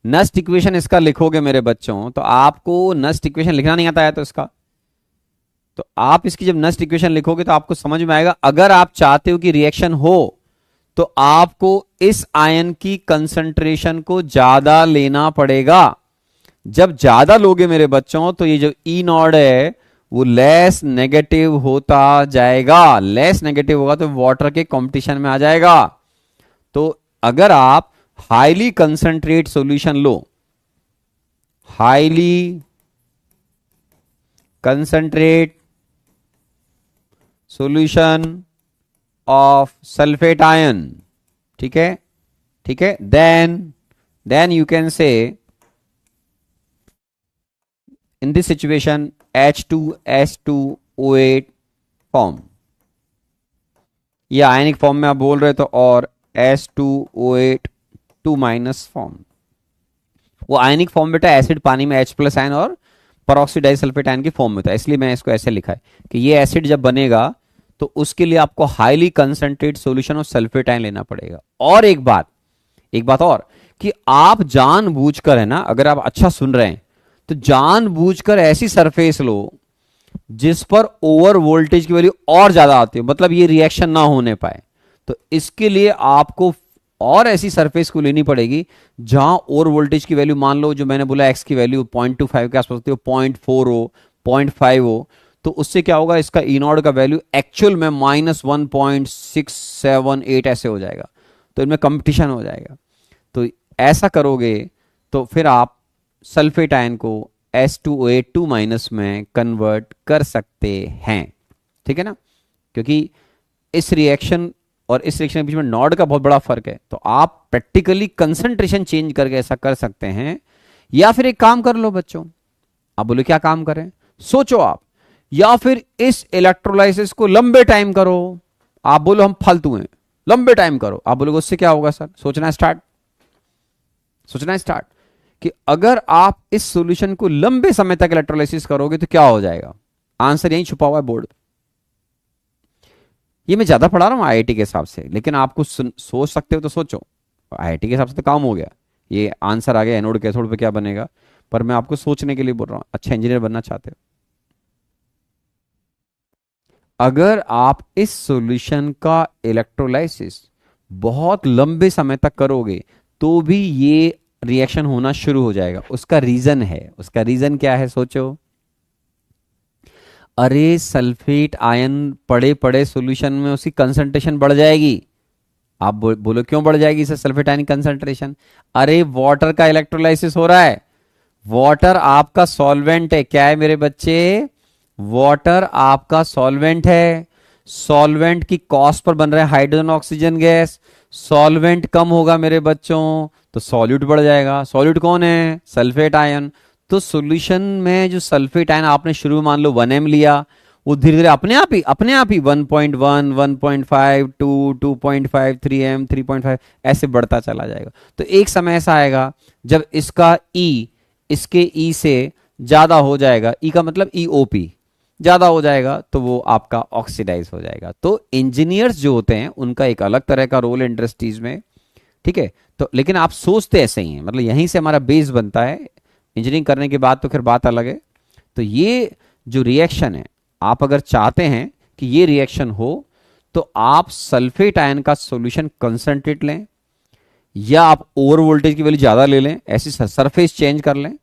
नस्ट इक्वेशन इसका लिखोगे मेरे बच्चों, तो आपको नस्ट इक्वेशन लिखना नहीं आता है तो इसका, तो आप इसकी जब नस्ट इक्वेशन लिखोगे तो आपको समझ में आएगा। अगर आप चाहते हो कि रिएक्शन हो तो आपको इस आयन की कंसंट्रेशन को ज्यादा लेना पड़ेगा। जब ज्यादा लोगे मेरे बच्चों तो ये जो ई नॉड है वो लेस नेगेटिव होता जाएगा, लेस नेगेटिव होगा तो वाटर के कंपटीशन में आ जाएगा। तो अगर आप highly concentrate solution low, highly concentrate solution of sulphate ion, ठीक है, ठीक है, देन यू कैन से in this situation H2S2O8 form, ये आयनिक फॉर्म में आप बोल रहे तो, और S2O8 2 माइनस फॉर्म। वो आयनिक फॉर्म बेटा एसिड पानी में H प्लस आयन और परऑक्सीड डाइसल्फेट आयन की फॉर्म में होता है, इसलिए मैं इसको ऐसे लिखा है कि ये एसिड जब बनेगा तो उसके लिए आपको highly concentrate solution of sulphate ion लेना पड़ेगा। और एक बात और, कि आप जानबूझकर, है ना, अगर आप अच्छा सुन रहे हैं तो जानबूझकर ऐसी सरफेस लो जिस पर ओवर वोल्टेज की वैल्यू और ज्यादा आती है, मतलब ये रिएक्शन ना होने पाए। तो इसके लिए आपको और ऐसी सरफेस को लेनी पड़ेगी जहां ओवर वोल्टेज की वैल्यू, मान लो जो मैंने बोला एक्स की वैल्यू 0.25 के आसपास होती है, 0.4 हो, 0.5 हो, तो उससे क्या होगा, इसका ई नॉट का वैल्यू एक्चुअल में -1.678 ऐसे हो जाएगा, तो इनमें कंपटीशन हो जाएगा। तो ऐसा करोगे तो फिर आप सल्फेट आयन को S2O8 2 माइनस में कन्वर्ट कर सकते हैं, ठीक है ना, क्योंकि इस रिएक्शन और इस रिएक्शन के बीच में नॉड का बहुत बड़ा फर्क है। तो आप प्रैक्टिकली कंसंट्रेशन चेंज करके ऐसा कर सकते हैं। या फिर एक काम कर लो बच्चों, आप बोले क्या काम करें, सोचो आप, या फिर इस इलेक्ट्रोलाइसिस को लंबे टाइम करो। आप बोलो हम फालतू हैं, लंबे टाइम करो। आप बोलोगे उससे क्या होगा सर, सोचना स्टार्ट, सोचना स्टार्ट कि अगर आप इस सॉल्यूशन को लंबे समय तक इलेक्ट्रोलाइसिस करोगे तो क्या हो जाएगा। आंसर यहीं छुपा हुआ है बोर्ड। ये मैं ज्यादा पढ़ा रहा हूं आईआईटी के हिसाब से, लेकिन आप कुछ सोच सकते हो तो सोचो। आईआईटी के हिसाब से तो काम हो गया, ये आंसर आ गया, एनोड कैथोड पे क्या बनेगा, पर मैं आपको सोचने के लिए बोल रहा हूं, अच्छा इंजीनियर बनना चाहते हो। अगर आप इस सॉल्यूशन का इलेक्ट्रोलाइसिस बहुत लंबे समय तक करोगे तो भी ये रिएक्शन होना शुरू हो जाएगा। उसका रीजन है, उसका रीजन क्या है सोचो। अरे सल्फेट आयन पड़े पड़े सॉल्यूशन में उसकी कंसंट्रेशन बढ़ जाएगी। आप बोलो क्यों बढ़ जाएगी सर सल्फेट आयन कंसंट्रेशन। अरे वाटर का इलेक्ट्रोलाइसिस हो रहा है, वाटर आपका सॉल्वेंट है, क्या है मेरे बच्चे, वाटर आपका सॉल्वेंट है। सॉल्वेंट की कॉस्ट पर बन रहा है हाइड्रोजन ऑक्सीजन गैस, सॉल्वेंट कम होगा मेरे बच्चों तो सॉल्यूट बढ़ जाएगा। सॉल्यूट कौन है, सल्फेट आयन। तो सॉल्यूशन में जो सल्फेट आयन आपने शुरू में मान लो 1m लिया, वो धीरे धीरे अपने आप ही 1.1 1.5 2 2.5 3m 3.5 ऐसे बढ़ता चला जाएगा। तो एक समय ऐसा आएगा जब इसका ई इसके ई से ज्यादा हो जाएगा, ई का मतलब ईओपी ज्यादा हो जाएगा, तो वो आपका ऑक्सीडाइज हो जाएगा। तो इंजीनियर्स जो होते हैं उनका एक अलग तरह का रोल इंडस्ट्रीज में, ठीक है। तो लेकिन आप सोचते ऐसे ही हैं, मतलब यहीं से हमारा बेस बनता है, इंजीनियरिंग करने के बाद तो फिर बात अलग है। तो ये जो रिएक्शन है, आप अगर चाहते हैं कि ये रिएक्शन हो तो आप सल्फेट आयन का सॉल्यूशन कंसंट्रेट लें, या आप ओवर वोल्टेज की वैल्यू ज्यादा ले लें, ऐसी सरफेस चेंज कर लें,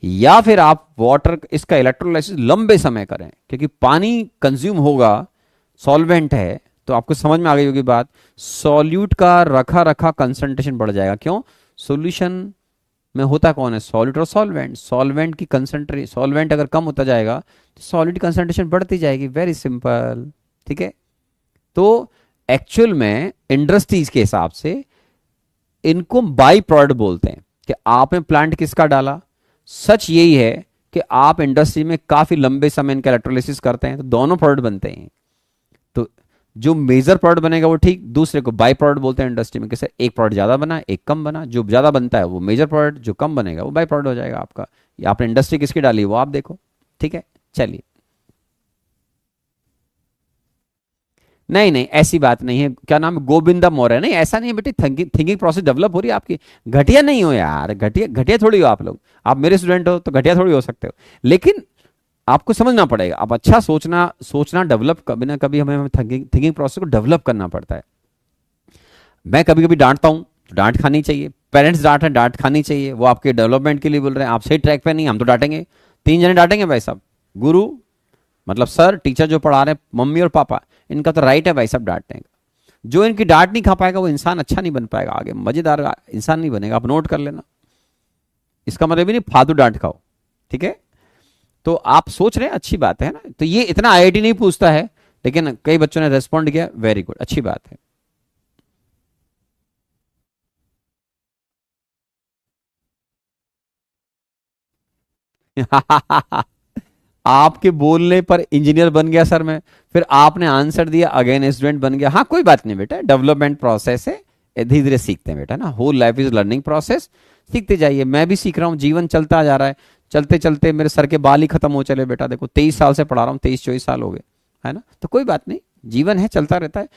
या फिर आप वाटर इसका इलेक्ट्रोलाइसिस लंबे समय करें, क्योंकि पानी कंज्यूम होगा, सॉल्वेंट है। तो आपको समझ में आ गई होगी बात, सॉल्यूट का रखा रखा कंसंट्रेशन बढ़ जाएगा। क्यों? सॉल्यूशन में होता कौन है? सॉल्यूट और सॉल्वेंट। सॉल्वेंट की कंसंट्रेशन, सॉल्वेंट अगर कम होता जाएगा तो सॉल्यूट कंसंट्रेशन बढ़ती जाएगी। वेरी सिंपल, ठीक है। तो एक्चुअल में इंडस्ट्रीज के हिसाब से इनको बाई प्रोडक्ट बोलते हैं कि आपने प्लांट किसका डाला। सच यही है कि आप इंडस्ट्री में काफी लंबे समय इनका इलेक्ट्रोलिसिस करते हैं तो दोनों प्रोडक्ट बनते हैं। तो जो मेजर प्रोडक्ट बनेगा वो ठीक, दूसरे को बाई प्रोडक्ट बोलते हैं इंडस्ट्री में। कैसे? एक प्रोडक्ट ज्यादा बना, एक कम बना, जो ज्यादा बनता है वो मेजर प्रोडक्ट, जो कम बनेगा वो बाई प्रोडक्ट हो जाएगा आपका। या आपने इंडस्ट्री किसकी डाली वो आप देखो, ठीक है। चलिए, नहीं नहीं ऐसी बात नहीं है। क्या नाम है? गोविंदा मौर्य। नहीं ऐसा नहीं है बेटे, थिंकिंग प्रोसेस डेवलप हो रही है आपकी। घटिया नहीं हो यार, घटिया घटिया थोड़ी हो आप लोग। आप मेरे स्टूडेंट हो तो घटिया थोड़ी हो सकते हो, लेकिन आपको समझना पड़ेगा। आप अच्छा सोचना सोचना डेवलप, कभी ना कभी हमें थिंकिंग प्रोसेस को डेवलप करना पड़ता है। मैं कभी कभी डांटता हूं तो डांट खानी चाहिए, पेरेंट्स डांट है डांट खानी चाहिए, वो आपके डेवलपमेंट के लिए बोल रहे हैं। आप सही ट्रैक पे नहीं, हम तो डांटेंगे, 3 जने डांटेंगे भाई साहब। गुरु मतलब सर, टीचर जो पढ़ा रहे हैं, मम्मी और पापा, इनका तो राइट है भाई साहब डांटने का। जो इनकी डांट नहीं खा पाएगा वो इंसान अच्छा नहीं बन पाएगा, आगे मजेदार इंसान नहीं बनेगा। आप नोट कर लेना, इसका मतलब भी नहीं फालतू डांट खाओ, ठीक है। तो आप सोच रहे हैं, अच्छी बात है ना। तो ये इतना आईआईटी नहीं पूछता है, लेकिन कई बच्चों ने रेस्पॉन्ड किया, वेरी गुड, अच्छी बात है। आपके बोलने पर इंजीनियर बन गया सर मैं, फिर आपने आंसर दिया अगेन स्टूडेंट बन गया। हाँ कोई बात नहीं बेटा, डेवलपमेंट प्रोसेस है, धीरे धीरे सीखते हैं बेटा ना। Whole life is learning process, सीखते जाइए। मैं भी सीख रहा हूँ, जीवन चलता जा रहा है। चलते चलते मेरे सर के बाल ही खत्म हो चले बेटा। देखो 23 साल से पढ़ा रहा हूँ, 23-24 साल हो गए, है ना। तो कोई बात नहीं, जीवन है, चलता रहता है।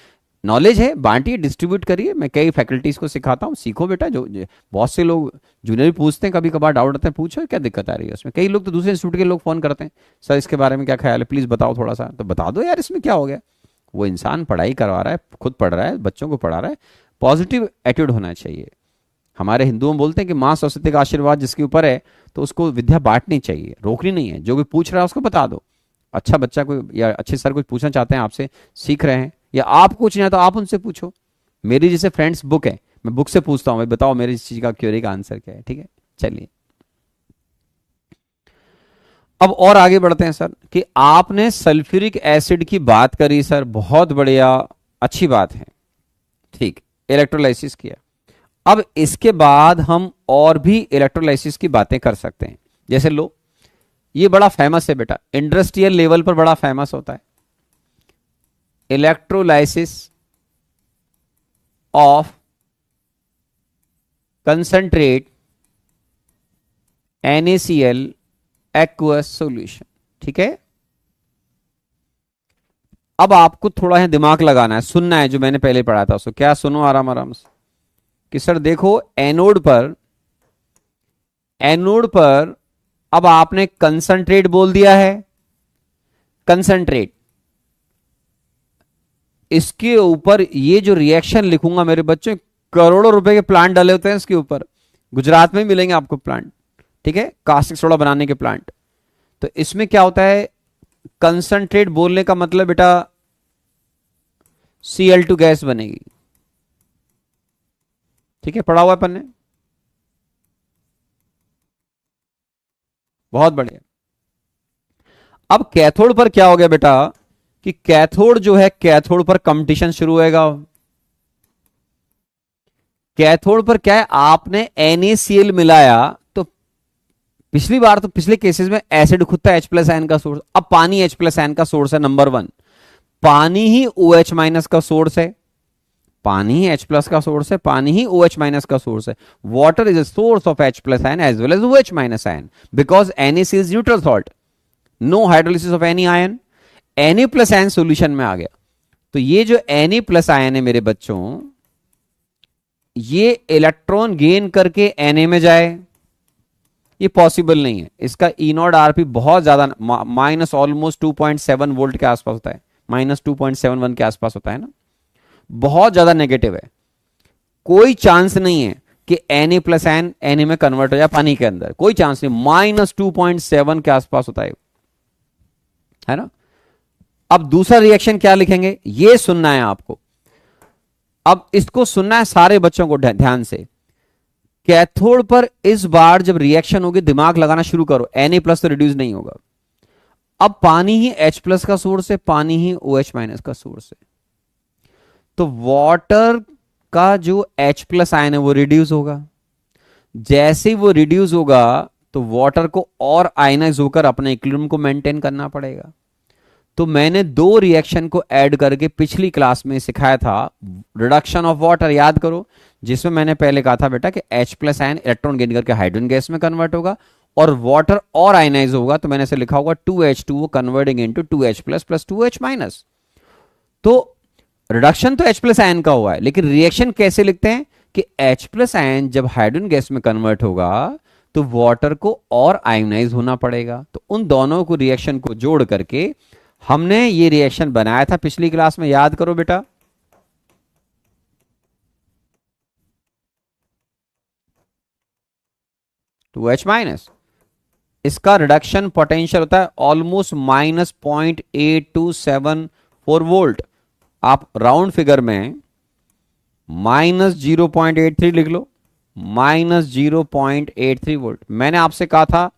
नॉलेज है, बांटिए, डिस्ट्रीब्यूट करिए। मैं कई फैकल्टीज को सिखाता हूँ, सीखो बेटा। बहुत से लोग जूनियर भी पूछते हैं, कभी कभार डाउट आते हैं, पूछो क्या दिक्कत आ रही है उसमें। कई लोग तो दूसरे इंस्टीट्यूट के लोग फोन करते हैं, सर इसके बारे में क्या ख्याल है, प्लीज बताओ थोड़ा सा। तो बता दो यार, इसमें क्या हो गया। वो इंसान पढ़ाई करवा रहा है, खुद पढ़ रहा है, बच्चों को पढ़ा रहा है, पॉजिटिव एटीट्यूड होना चाहिए। हमारे हिंदुओं में बोलते हैं कि माँ सरस्वती का आशीर्वाद जिसके ऊपर है, तो उसको विद्या बांटनी चाहिए, रोकनी नहीं है। जो भी पूछ रहा है उसको बता दो। अच्छा बच्चा कोई या अच्छे सर कुछ पूछना चाहते हैं आपसे, सीख रहे हैं, या आप कुछ नहीं है तो आप उनसे पूछो। मेरी जैसे फ्रेंड्स बुक है, मैं बुक से पूछता हूँ, भाई बताओ मेरी इस चीज का क्वेरी का आंसर क्या है, ठीक है। चलिए अब और आगे बढ़ते हैं सर, कि आपने सल्फ्यूरिक एसिड की बात करी सर, बहुत बढ़िया, अच्छी बात है, ठीक, इलेक्ट्रोलाइसिस किया। अब इसके बाद हम और भी इलेक्ट्रोलाइसिस की बातें कर सकते हैं। जैसे लो, ये बड़ा फेमस है बेटा, इंडस्ट्रियल लेवल पर बड़ा फेमस होता है, electrolysis of concentrate NaCl aqueous solution, ठीक है। अब आपको थोड़ा है दिमाग लगाना है, सुनना है, जो मैंने पहले पढ़ा था उसको। क्या सुनो आराम आराम से, कि सर देखो एनोड पर अब आपने कंसंट्रेट बोल दिया है, कंसंट्रेट। इसके ऊपर ये जो रिएक्शन लिखूंगा मेरे बच्चों, करोड़ों रुपए के प्लांट डाले होते हैं इसके ऊपर, गुजरात में मिलेंगे आपको प्लांट, ठीक है, कास्टिक सोडा बनाने के प्लांट। तो इसमें क्या होता है, कंसंट्रेट बोलने का मतलब बेटा Cl2 गैस बनेगी, ठीक है, पढ़ा हुआ है अपन ने, बहुत बढ़िया। अब कैथोड पर क्या हो गया बेटा, कि कैथोड जो है, कैथोड पर कंपटीशन शुरू होएगा। कैथोड पर क्या है, आपने NaCl मिलाया तो पिछली बार तो पिछले केसेस में एसिड खुद था H प्लस आयन का सोर्स, अब पानी H प्लस आयन का सोर्स है। नंबर 1, पानी ही OH माइनस का सोर्स है, पानी ही H प्लस का सोर्स है, पानी ही OH माइनस का सोर्स है। Water is a source of H plus ion as well as OH minus ion because NaC is neutral salt, no hydrolysis of any ion. Na plus ion solution में आ गया, तो ये जो Na plus ion है मेरे बच्चों, ये इलेक्ट्रॉन गेन करके Na में जाए, ये पॉसिबल नहीं है। इसका E नॉट आरपी बहुत ज्यादा, माइनस ऑलमोस्ट 2.7 वोल्ट के आसपास होता है, माइनस 2.71 के आसपास होता है ना, बहुत ज्यादा नेगेटिव है। कोई चांस नहीं है कि Na प्लस आयन Na में कन्वर्ट हो जाए पानी के अंदर, कोई चांस नहीं। माइनस 2.7 के आसपास होता है ना। अब दूसरा रिएक्शन क्या लिखेंगे, ये सुनना है आपको। अब इसको सुनना है सारे बच्चों को ध्यान से। कैथोड पर इस बार जब रिएक्शन होगी दिमाग लगाना शुरू करो, Na प्लस तो रिड्यूस नहीं होगा। अब पानी ही H प्लस का सोर्स है, पानी ही OH माइनस का सोर्स है, तो वाटर का जो H प्लस आयन है वो रिड्यूस होगा। जैसे ही वो रिड्यूस होगा तो वाटर को और आयनाइज होकर अपने इक्विलिब्रियम को मेंटेन करना पड़ेगा। तो मैंने दो रिएक्शन को ऐड करके पिछली क्लास में सिखाया था, रिडक्शन ऑफ वाटर, याद करो, जिसमें मैंने पहले कहा था बेटा कि H plus ion electron gain करके हाइड्रोजन गैस में कन्वर्ट होगा और वाटर और आयनाइज होगा, तो मैंने इसे लिखा होगा 2H2O converting into 2H plus plus 2H minus. तो रिडक्शन तो H प्लस आयन का हुआ है, लेकिन रिएक्शन कैसे लिखते हैं कि H प्लस आयन जब हाइड्रोजन गैस में कन्वर्ट होगा तो वाटर को और आयोनाइज होना पड़ेगा। तो उन दोनों को रिएक्शन को जोड़ करके हमने ये रिएक्शन बनाया था पिछली क्लास में, याद करो बेटा। टू एच माइनस, इसका रिडक्शन पोटेंशियल होता है ऑलमोस्ट माइनस 0.8274 वोल्ट। आप राउंड फिगर में माइनस 0.83 लिख लो, माइनस 0.83 वोल्ट। मैंने आपसे कहा था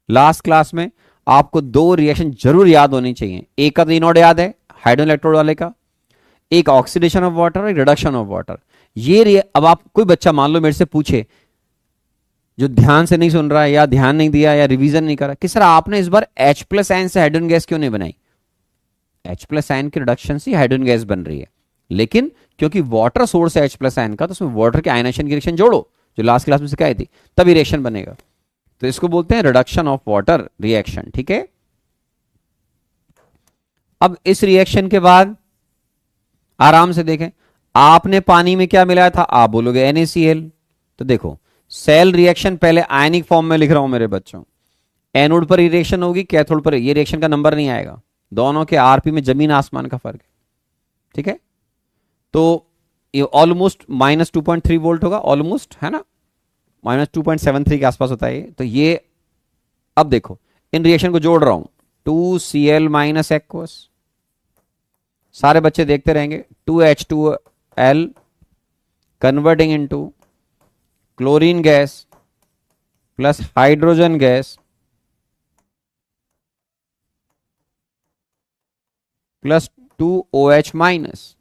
लास्ट क्लास में आपको दो रिएक्शन जरूर याद होनी चाहिए। एक का इनोड याद है हाइड्रोजन इलेक्ट्रोड वाले का, एक ऑक्सीडेशन ऑफ वाटर, एक रिडक्शन ऑफ वाटर। ये अब आप कोई बच्चा मान लो मेरे से पूछे जो ध्यान से नहीं सुन रहा है या ध्यान नहीं दिया या रिवीजन नहीं करा कि सर आपने इस बार H प्लस आयन से हाइड्रोजन गैस क्यों नहीं बनाई। H प्लस आयन की रिडक्शन से हाइड्रोजन गैस बन रही है, लेकिन क्योंकि वाटर सोर्स है H प्लस आयन का, तो उसमें वाटर के आयनाइजेशन की रिएक्शन जोड़ो जो लास्ट क्लास में सिखाई थी, तभी रिएक्शन बनेगा। तो इसको बोलते हैं रिडक्शन ऑफ वाटर रिएक्शन, ठीक है। अब इस रिएक्शन के बाद आराम से देखें, आपने पानी में क्या मिलाया था, आप बोलोगे NaCl। तो देखो सेल रिएक्शन पहले आयनिक फॉर्म में लिख रहा हूं मेरे बच्चों, एनोड पर रिएक्शन होगी, कैथोड पर ये रिएक्शन का नंबर नहीं आएगा, दोनों के आरपी में जमीन आसमान का फर्क है, ठीक है। तो ये ऑलमोस्ट माइनस 2.3 वोल्ट होगा, ऑलमोस्ट, है ना, माइनस 2.73 के आसपास होता है। तो ये अब देखो इन रिएक्शन को जोड़ रहा हूं, 2Cl माइनस एक्वस, सारे बच्चे देखते रहेंगे, 2H2L converting into chlorine gas plus hydrogen gas plus 2OH minus.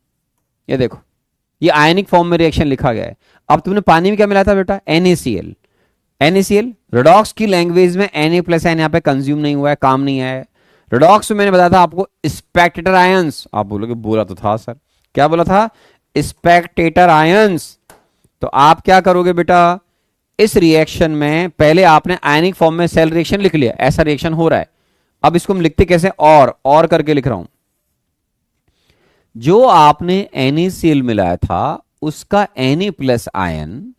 ये देखो ये आयनिक फॉर्म में रिएक्शन लिखा गया है। अब तुमने पानी में क्या मिला था बेटा, NaCl। NaCl रेडॉक्स की लैंग्वेज में Na प्लस आयन यहां पे कंज्यूम नहीं हुआ है, काम नहीं आया है। रेडॉक्स में मैंने बताया था आपको स्पेक्टेटर आयंस, आप बोलोगे बोला तो था सर, क्या बोला था, स्पेक्टेटर आयंस। तो आप क्या करोगे बेटा, इस रिएक्शन में पहले आपने आयनिक फॉर्म में सेल रिएक्शन लिख लिया, ऐसा रिएक्शन हो रहा है। अब इसको हम लिखते कैसे, और करके लिख रहा हूं, जो आपने NaCl मिलाया था उसका Na प्लस आयन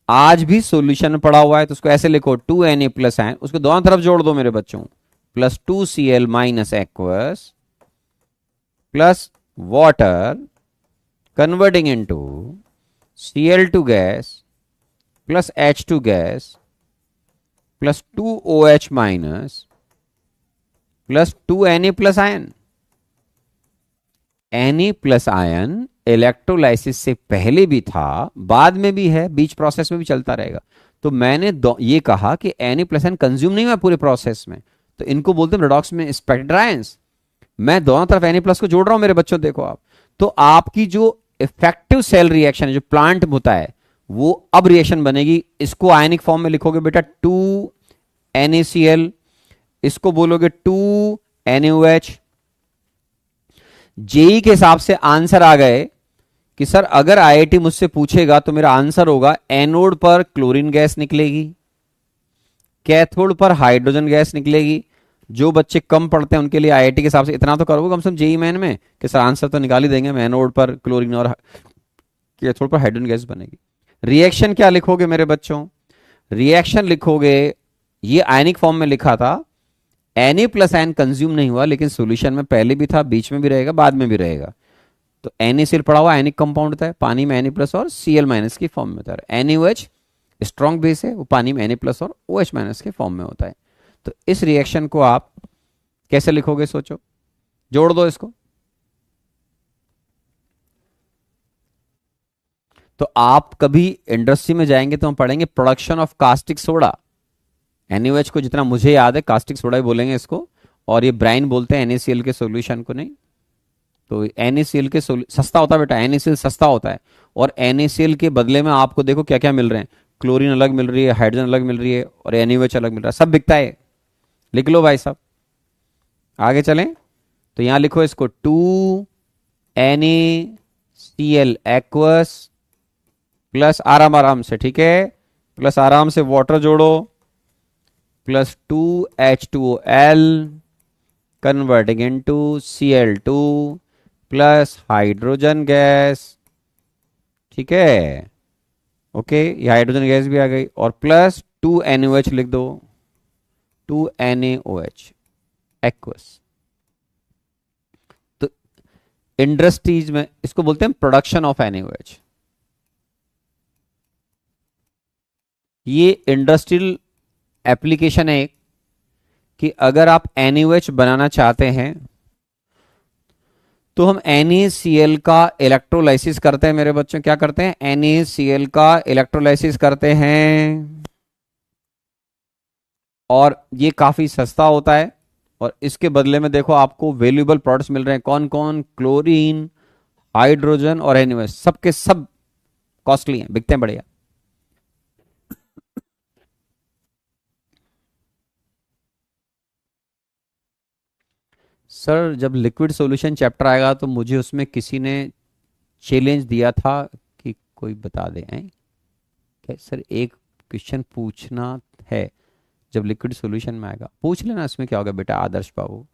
आज भी सॉल्यूशन में पड़ा हुआ है, तो उसको ऐसे लिखो 2Na प्लस आयन, उसको दोनों तरफ जोड़ दो मेरे बच्चों, plus 2Cl minus aqueous plus water converting into Cl2 gas plus H2 gas plus 2OH minus plus 2Na plus ion. Na plus ion electrolysis से पहले भी था, बाद में भी है, बीच प्रोसेस में भी चलता रहेगा। तो मैंने ये कहा कि Na प्लस आयन कंज्यूम नहीं हुआ पूरे प्रोसेस में, तो इनको बोलते हैं रेडॉक्स में स्पेक्टेटर आयंस। मैं दोनों तरफ Na प्लस को जोड़ रहा हूं मेरे बच्चों, देखो आप, तो आपकी जो इफेक्टिव सेल रिएक्शन है जो प्लांट होता है वो अब रिएक्शन बनेगी। इसको आयनिक फॉर्म में लिखोगे बेटा 2NaCl, इसको बोलोगे 2NaOH। जेई के हिसाब से आंसर आ गए कि सर अगर आईआईटी मुझसे पूछेगा तो मेरा आंसर होगा एनोड पर क्लोरीन गैस निकलेगी, कैथोड पर हाइड्रोजन गैस निकलेगी। जो बच्चे कम पढ़ते हैं उनके लिए आईआईटी के हिसाब से इतना तो करोगे कम से कम जेई मेन में कि सर आंसर तो निकाल ही देंगे, एनोड पर क्लोरीन और कैथोड पर हाइड्रोजन गैस बनेगी। रिएक्शन क्या लिखोगे मेरे बच्चों? रिएक्शन लिखोगे, ये आयनिक फॉर्म में लिखा था, Na+N कंज्यूम नहीं हुआ लेकिन सॉल्यूशन में पहले भी था, बीच में भी रहेगा, बाद में भी रहेगा। तो NaCl पड़ा हुआ आयनिक कंपाउंड होता है, पानी में Na+ और Cl- की फॉर्म में होता है। NaOH स्ट्रॉन्ग बेस है, वो पानी में Na+ और OH- के फॉर्म में होता है। तो इस रिएक्शन को आप कैसे लिखोगे सोचो, जोड़ दो इसको। तो आप कभी इंडस्ट्री में जाएंगे तो हम पढ़ेंगे production of caustic soda. NaOH को जितना मुझे याद है कास्टिक सोडा ही बोलेंगे इसको, और ये ब्राइन बोलते हैं NaCl के सॉल्यूशन को, नहीं तो NaCl के सस्ता होता है बेटा, NaCl सस्ता होता है। और NaCl के बदले में आपको देखो क्या क्या मिल रहे हैं, क्लोरीन अलग मिल रही है, हाइड्रोजन अलग मिल रही है, और NaOH अलग मिल रहा है, सब बिकता है। लिख लो भाई साहब, आगे चलें। तो यहां लिखो इसको 2NaCl एक्वस प्लस आराम आराम से, ठीक है, प्लस आराम से वाटर जोड़ो, plus 2H2OL converting into Cl2 plus hydrogen gas, ठीक है, ओके, ये हाइड्रोजन गैस भी आ गई, और प्लस 2NaOH लिख दो, 2NaOH एक्वस। तो इंडस्ट्रीज में इसको बोलते हैं प्रोडक्शन ऑफ NaOH। ये इंडस्ट्रियल एप्लीकेशन है कि अगर आप NaOH बनाना चाहते हैं तो हम NaCl का इलेक्ट्रोलाइसिस करते हैं मेरे बच्चों, क्या करते हैं, NaCl का इलेक्ट्रोलाइसिस करते हैं, और ये काफी सस्ता होता है। और इसके बदले में देखो आपको वैल्यूएबल प्रोडक्ट्स मिल रहे हैं, कौन कौन, क्लोरीन, हाइड्रोजन और NaOH, सबके सब कॉस्टली हैं, बिकते हैं बढ़िया। सर जब लिक्विड सॉल्यूशन चैप्टर आएगा तो मुझे उसमें किसी ने चैलेंज दिया था कि कोई बता दे, हैं क्या सर, एक क्वेश्चन पूछना है जब लिक्विड सॉल्यूशन में आएगा, पूछ लेना, इसमें क्या होगा बेटा आदर्श बाबू,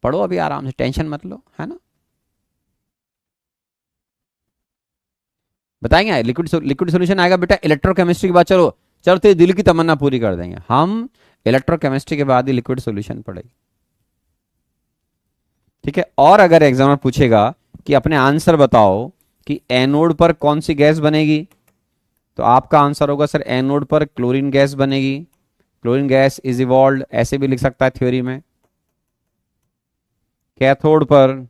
पढ़ो अभी आराम से, टेंशन मत लो, है ना, बताएंगे। लिक्विड सॉल्यूशन आएगा बेटा इलेक्ट्रोकेमिस्ट्री के बाद, चलो चलो तेरे दिल की तमन्ना पूरी कर देंगे हम, इलेक्ट्रोकेमिस्ट्री के बाद ही लिक्विड सॉल्यूशन पढ़ेगी, ठीक है। और अगर एग्जामिनर पूछेगा कि अपने आंसर बताओ कि एनोड पर कौन सी गैस बनेगी, तो आपका आंसर होगा सर एनोड पर क्लोरीन गैस बनेगी, क्लोरीन गैस इज इवॉल्व्ड, ऐसे भी लिख सकता है थ्योरी में। कैथोड पर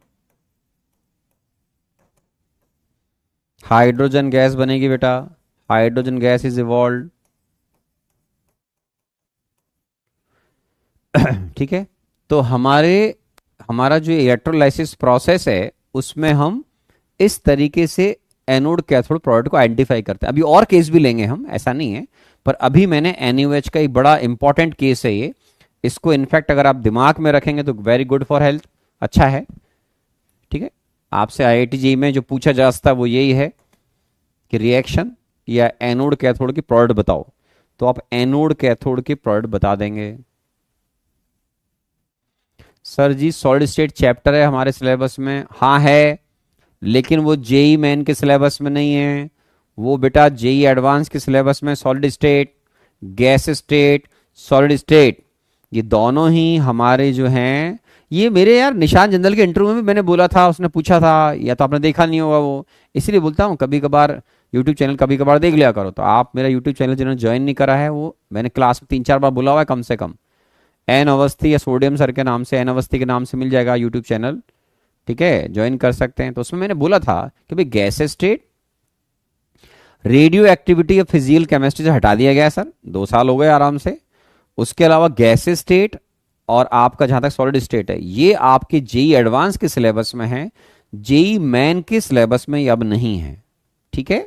हाइड्रोजन गैस बनेगी बेटा, हाइड्रोजन गैस इज इवॉल्व्ड, ठीक है। तो हमारा जो इलेक्ट्रोलाइसिस प्रोसेस है उसमें हम इस तरीके से एनोड कैथोड प्रोडक्ट को आइडेंटिफाई करते हैं। अभी और केस भी लेंगे हम, ऐसा नहीं है, पर अभी मैंने NaOH का एक बड़ा इंपॉर्टेंट केस है ये, इसको इनफैक्ट अगर आप दिमाग में रखेंगे तो वेरी गुड फॉर हेल्थ, अच्छा है, ठीक है। आपसे IIT JEE में जो पूछा जा सकता है वो यही है कि रिएक्शन या एनोड कैथोड की प्रोडक्ट बताओ, तो आप एनोड कैथोड की प्रोडक्ट बता देंगे। सर जी सॉलिड स्टेट चैप्टर है हमारे सिलेबस में, हाँ है, लेकिन वो जेई मेन के सिलेबस में नहीं है, वो बेटा जेई एडवांस के सिलेबस में solid state, gas state, solid state, ये दोनों ही हमारे जो हैं, ये मेरे यार निशान जिंदल के इंटरव्यू में भी मैंने बोला था, उसने पूछा था, या तो आपने देखा नहीं होगा वो, इसीलिए बोलता हूँ कभी कभार यूट्यूब चैनल कभी कभार देख लिया करो। तो आप मेरा यूट्यूब चैनल जिन्होंने ज्वाइन नहीं करा है, वो मैंने क्लास में 3-4 बार बोला हुआ है कम से कम, एन अवस्थी या सोडियम सर के नाम से, एन अवस्थी के नाम से मिल जाएगा यूट्यूब चैनल, ठीक है, ज्वाइन कर सकते हैं। तो उसमें मैंने बोला था कि भाई gas state, radio activity of physical chemistry से हटा दिया गया सर, 2 साल हो गए आराम से, उसके अलावा गैस स्टेट और आपका जहां तक सॉलिड स्टेट है ये आपके जेई एडवांस के सिलेबस में है, जेई मेन के सिलेबस में अब नहीं है, ठीक है।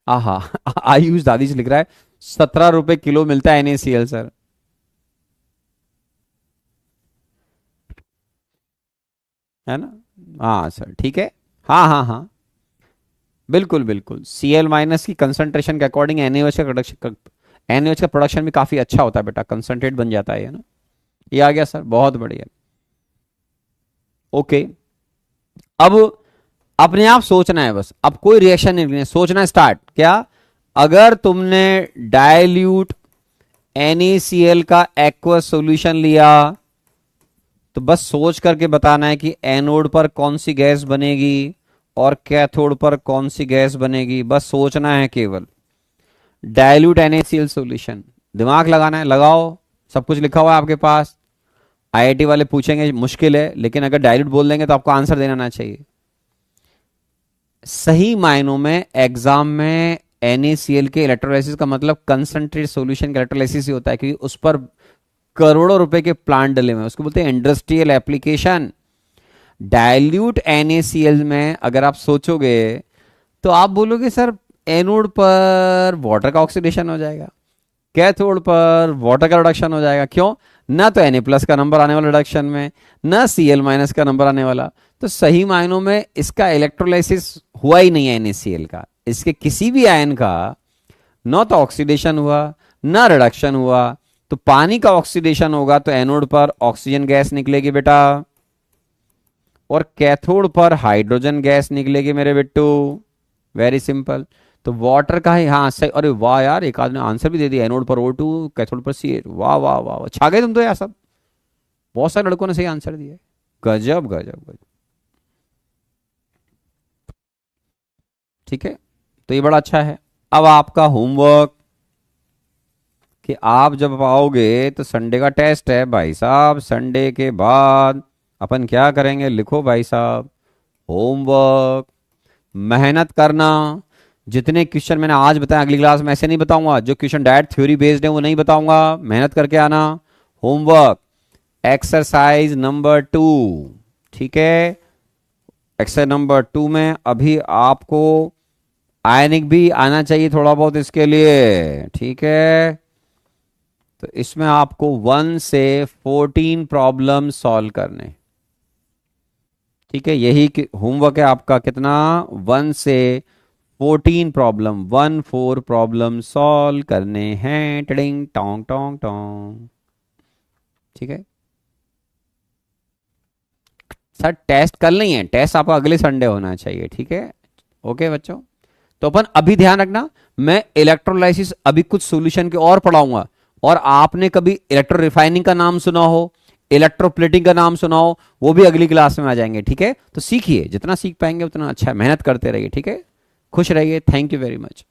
आहा आयुष दादीज लिख रहा है 17 रुपए किलो मिलता है NaCl सर। है ना? हाँ सर ठीक है। हाँ हाँ हाँ बिल्कुल बिल्कुल, Cl- की कंसंट्रेशन के अकॉर्डिंग NaOH का प्रोडक्शन, NaOH का प्रोडक्शन भी काफी अच्छा होता है बेटा, कंसंट्रेट बन जाता है ना। ये आ गया सर, बहुत बढ़िया। ओके, अब अपने आप सोचना है बस, अब कोई रिएक्शन नहीं करना, सोचना स्टार्ट। क्या? अगर तुमने डाइल्यूट NaCl का एक्वस सॉल्यूशन लिया तो बस सोच करके बताना है कि एनोड पर कौन सी गैस बनेगी और कैथोड पर कौन सी गैस बनेगी, बस सोचना है केवल। डाइल्यूट NaCl सॉल्यूशन, दिमाग लगाना है, लगाओ। सब कुछ लिखा हुआ है आपके पास। IIT वाले पूछेंगे मुश्किल है, लेकिन अगर डाइल्यूट बोल देंगे तो आपको आंसर देना ना चाहिए। सही मायनों में एग्जाम में NaCl के इलेक्ट्रोलाइसिस का मतलब कंसंट्रेट सॉल्यूशन का इलेक्ट्रोलाइसिस ही होता है, क्योंकि उस पर करोड़ों रुपए के प्लांट डले हुए हैं, उसको बोलते हैं इंडस्ट्रियल एप्लीकेशन। डाइल्यूट NaCl में अगर आप सोचोगे तो आप बोलोगे सर एनोड पर वाटर का ऑक्सीडेशन हो जाएगा, कैथोड पर वाटर का रिडक्शन हो जाएगा। क्यों? ना तो Na+ का नंबर आने वाला रिडक्शन में, ना Cl- का नंबर आने वाला। तो सही मायनों में इसका इलेक्ट्रोलाइसिस हुआ ही नहीं है NaCl का। इसके किसी भी आयन का ना तो ऑक्सीडेशन हुआ ना रिडक्शन हुआ। तो पानी का ऑक्सीडेशन होगा तो एनोड पर ऑक्सीजन गैस निकलेगी बेटा, और कैथोड पर हाइड्रोजन गैस निकलेगी मेरे बिट्टू। Very simple. तो वाटर का ही, हाँ सही। अरे वाह यार, एक आदमी आंसर भी दे दिया, एनोड पर O2, कैथोड पर CH। वाह वाह वाह वाह, छा गए तुम तो यार सब। बहुत सारे लड़कों ने सही आंसर दिया है। गजब गजब गजब। ठीक है, तो ये बड़ा अच्छा है। अब आपका होमवर्क, कि आप जब आओगे तो संडे का टेस्ट है भाई साहब, संडे के बाद अपन क्या करेंगे, लिखो भाई साहब। होमवर्क, मेहनत करना। जितने क्वेश्चन मैंने आज बताया अगली क्लास में ऐसे नहीं बताऊंगा, जो क्वेश्चन डायरेक्ट थ्योरी बेस्ड है वो नहीं बताऊंगा, मेहनत करके आना। Homework, exercise number 2। ठीक है, एक्सरसाइज नंबर 2 में अभी आपको आयनिक भी आना चाहिए थोड़ा बहुत इसके लिए। ठीक है, तो इसमें आपको 1 से 14 प्रॉब्लम सॉल्व करने। ठीक है, यही होमवर्क है आपका। कितना? 1 से 14 प्रॉब्लम, 14 प्रॉब्लम सॉल्व करने हैं। टिडिंग टोंग टोंग टोंग। ठीक है सर, टेस्ट कल नहीं है, टेस्ट आपका अगले संडे होना चाहिए। ठीक है, ओके बच्चों। तो अपन अभी ध्यान रखना, मैं इलेक्ट्रोलाइसिस अभी कुछ सॉल्यूशन के और पढ़ाऊंगा। और आपने कभी इलेक्ट्रो रिफाइनिंग का नाम सुना हो, इलेक्ट्रोप्लेटिंग का नाम सुना हो, वो भी अगली क्लास में आ जाएंगे। ठीक है, तो सीखिए, जितना सीख पाएंगे उतना अच्छा है। मेहनत करते रहिए। ठीक है, खुश रहिए। Thank you very much.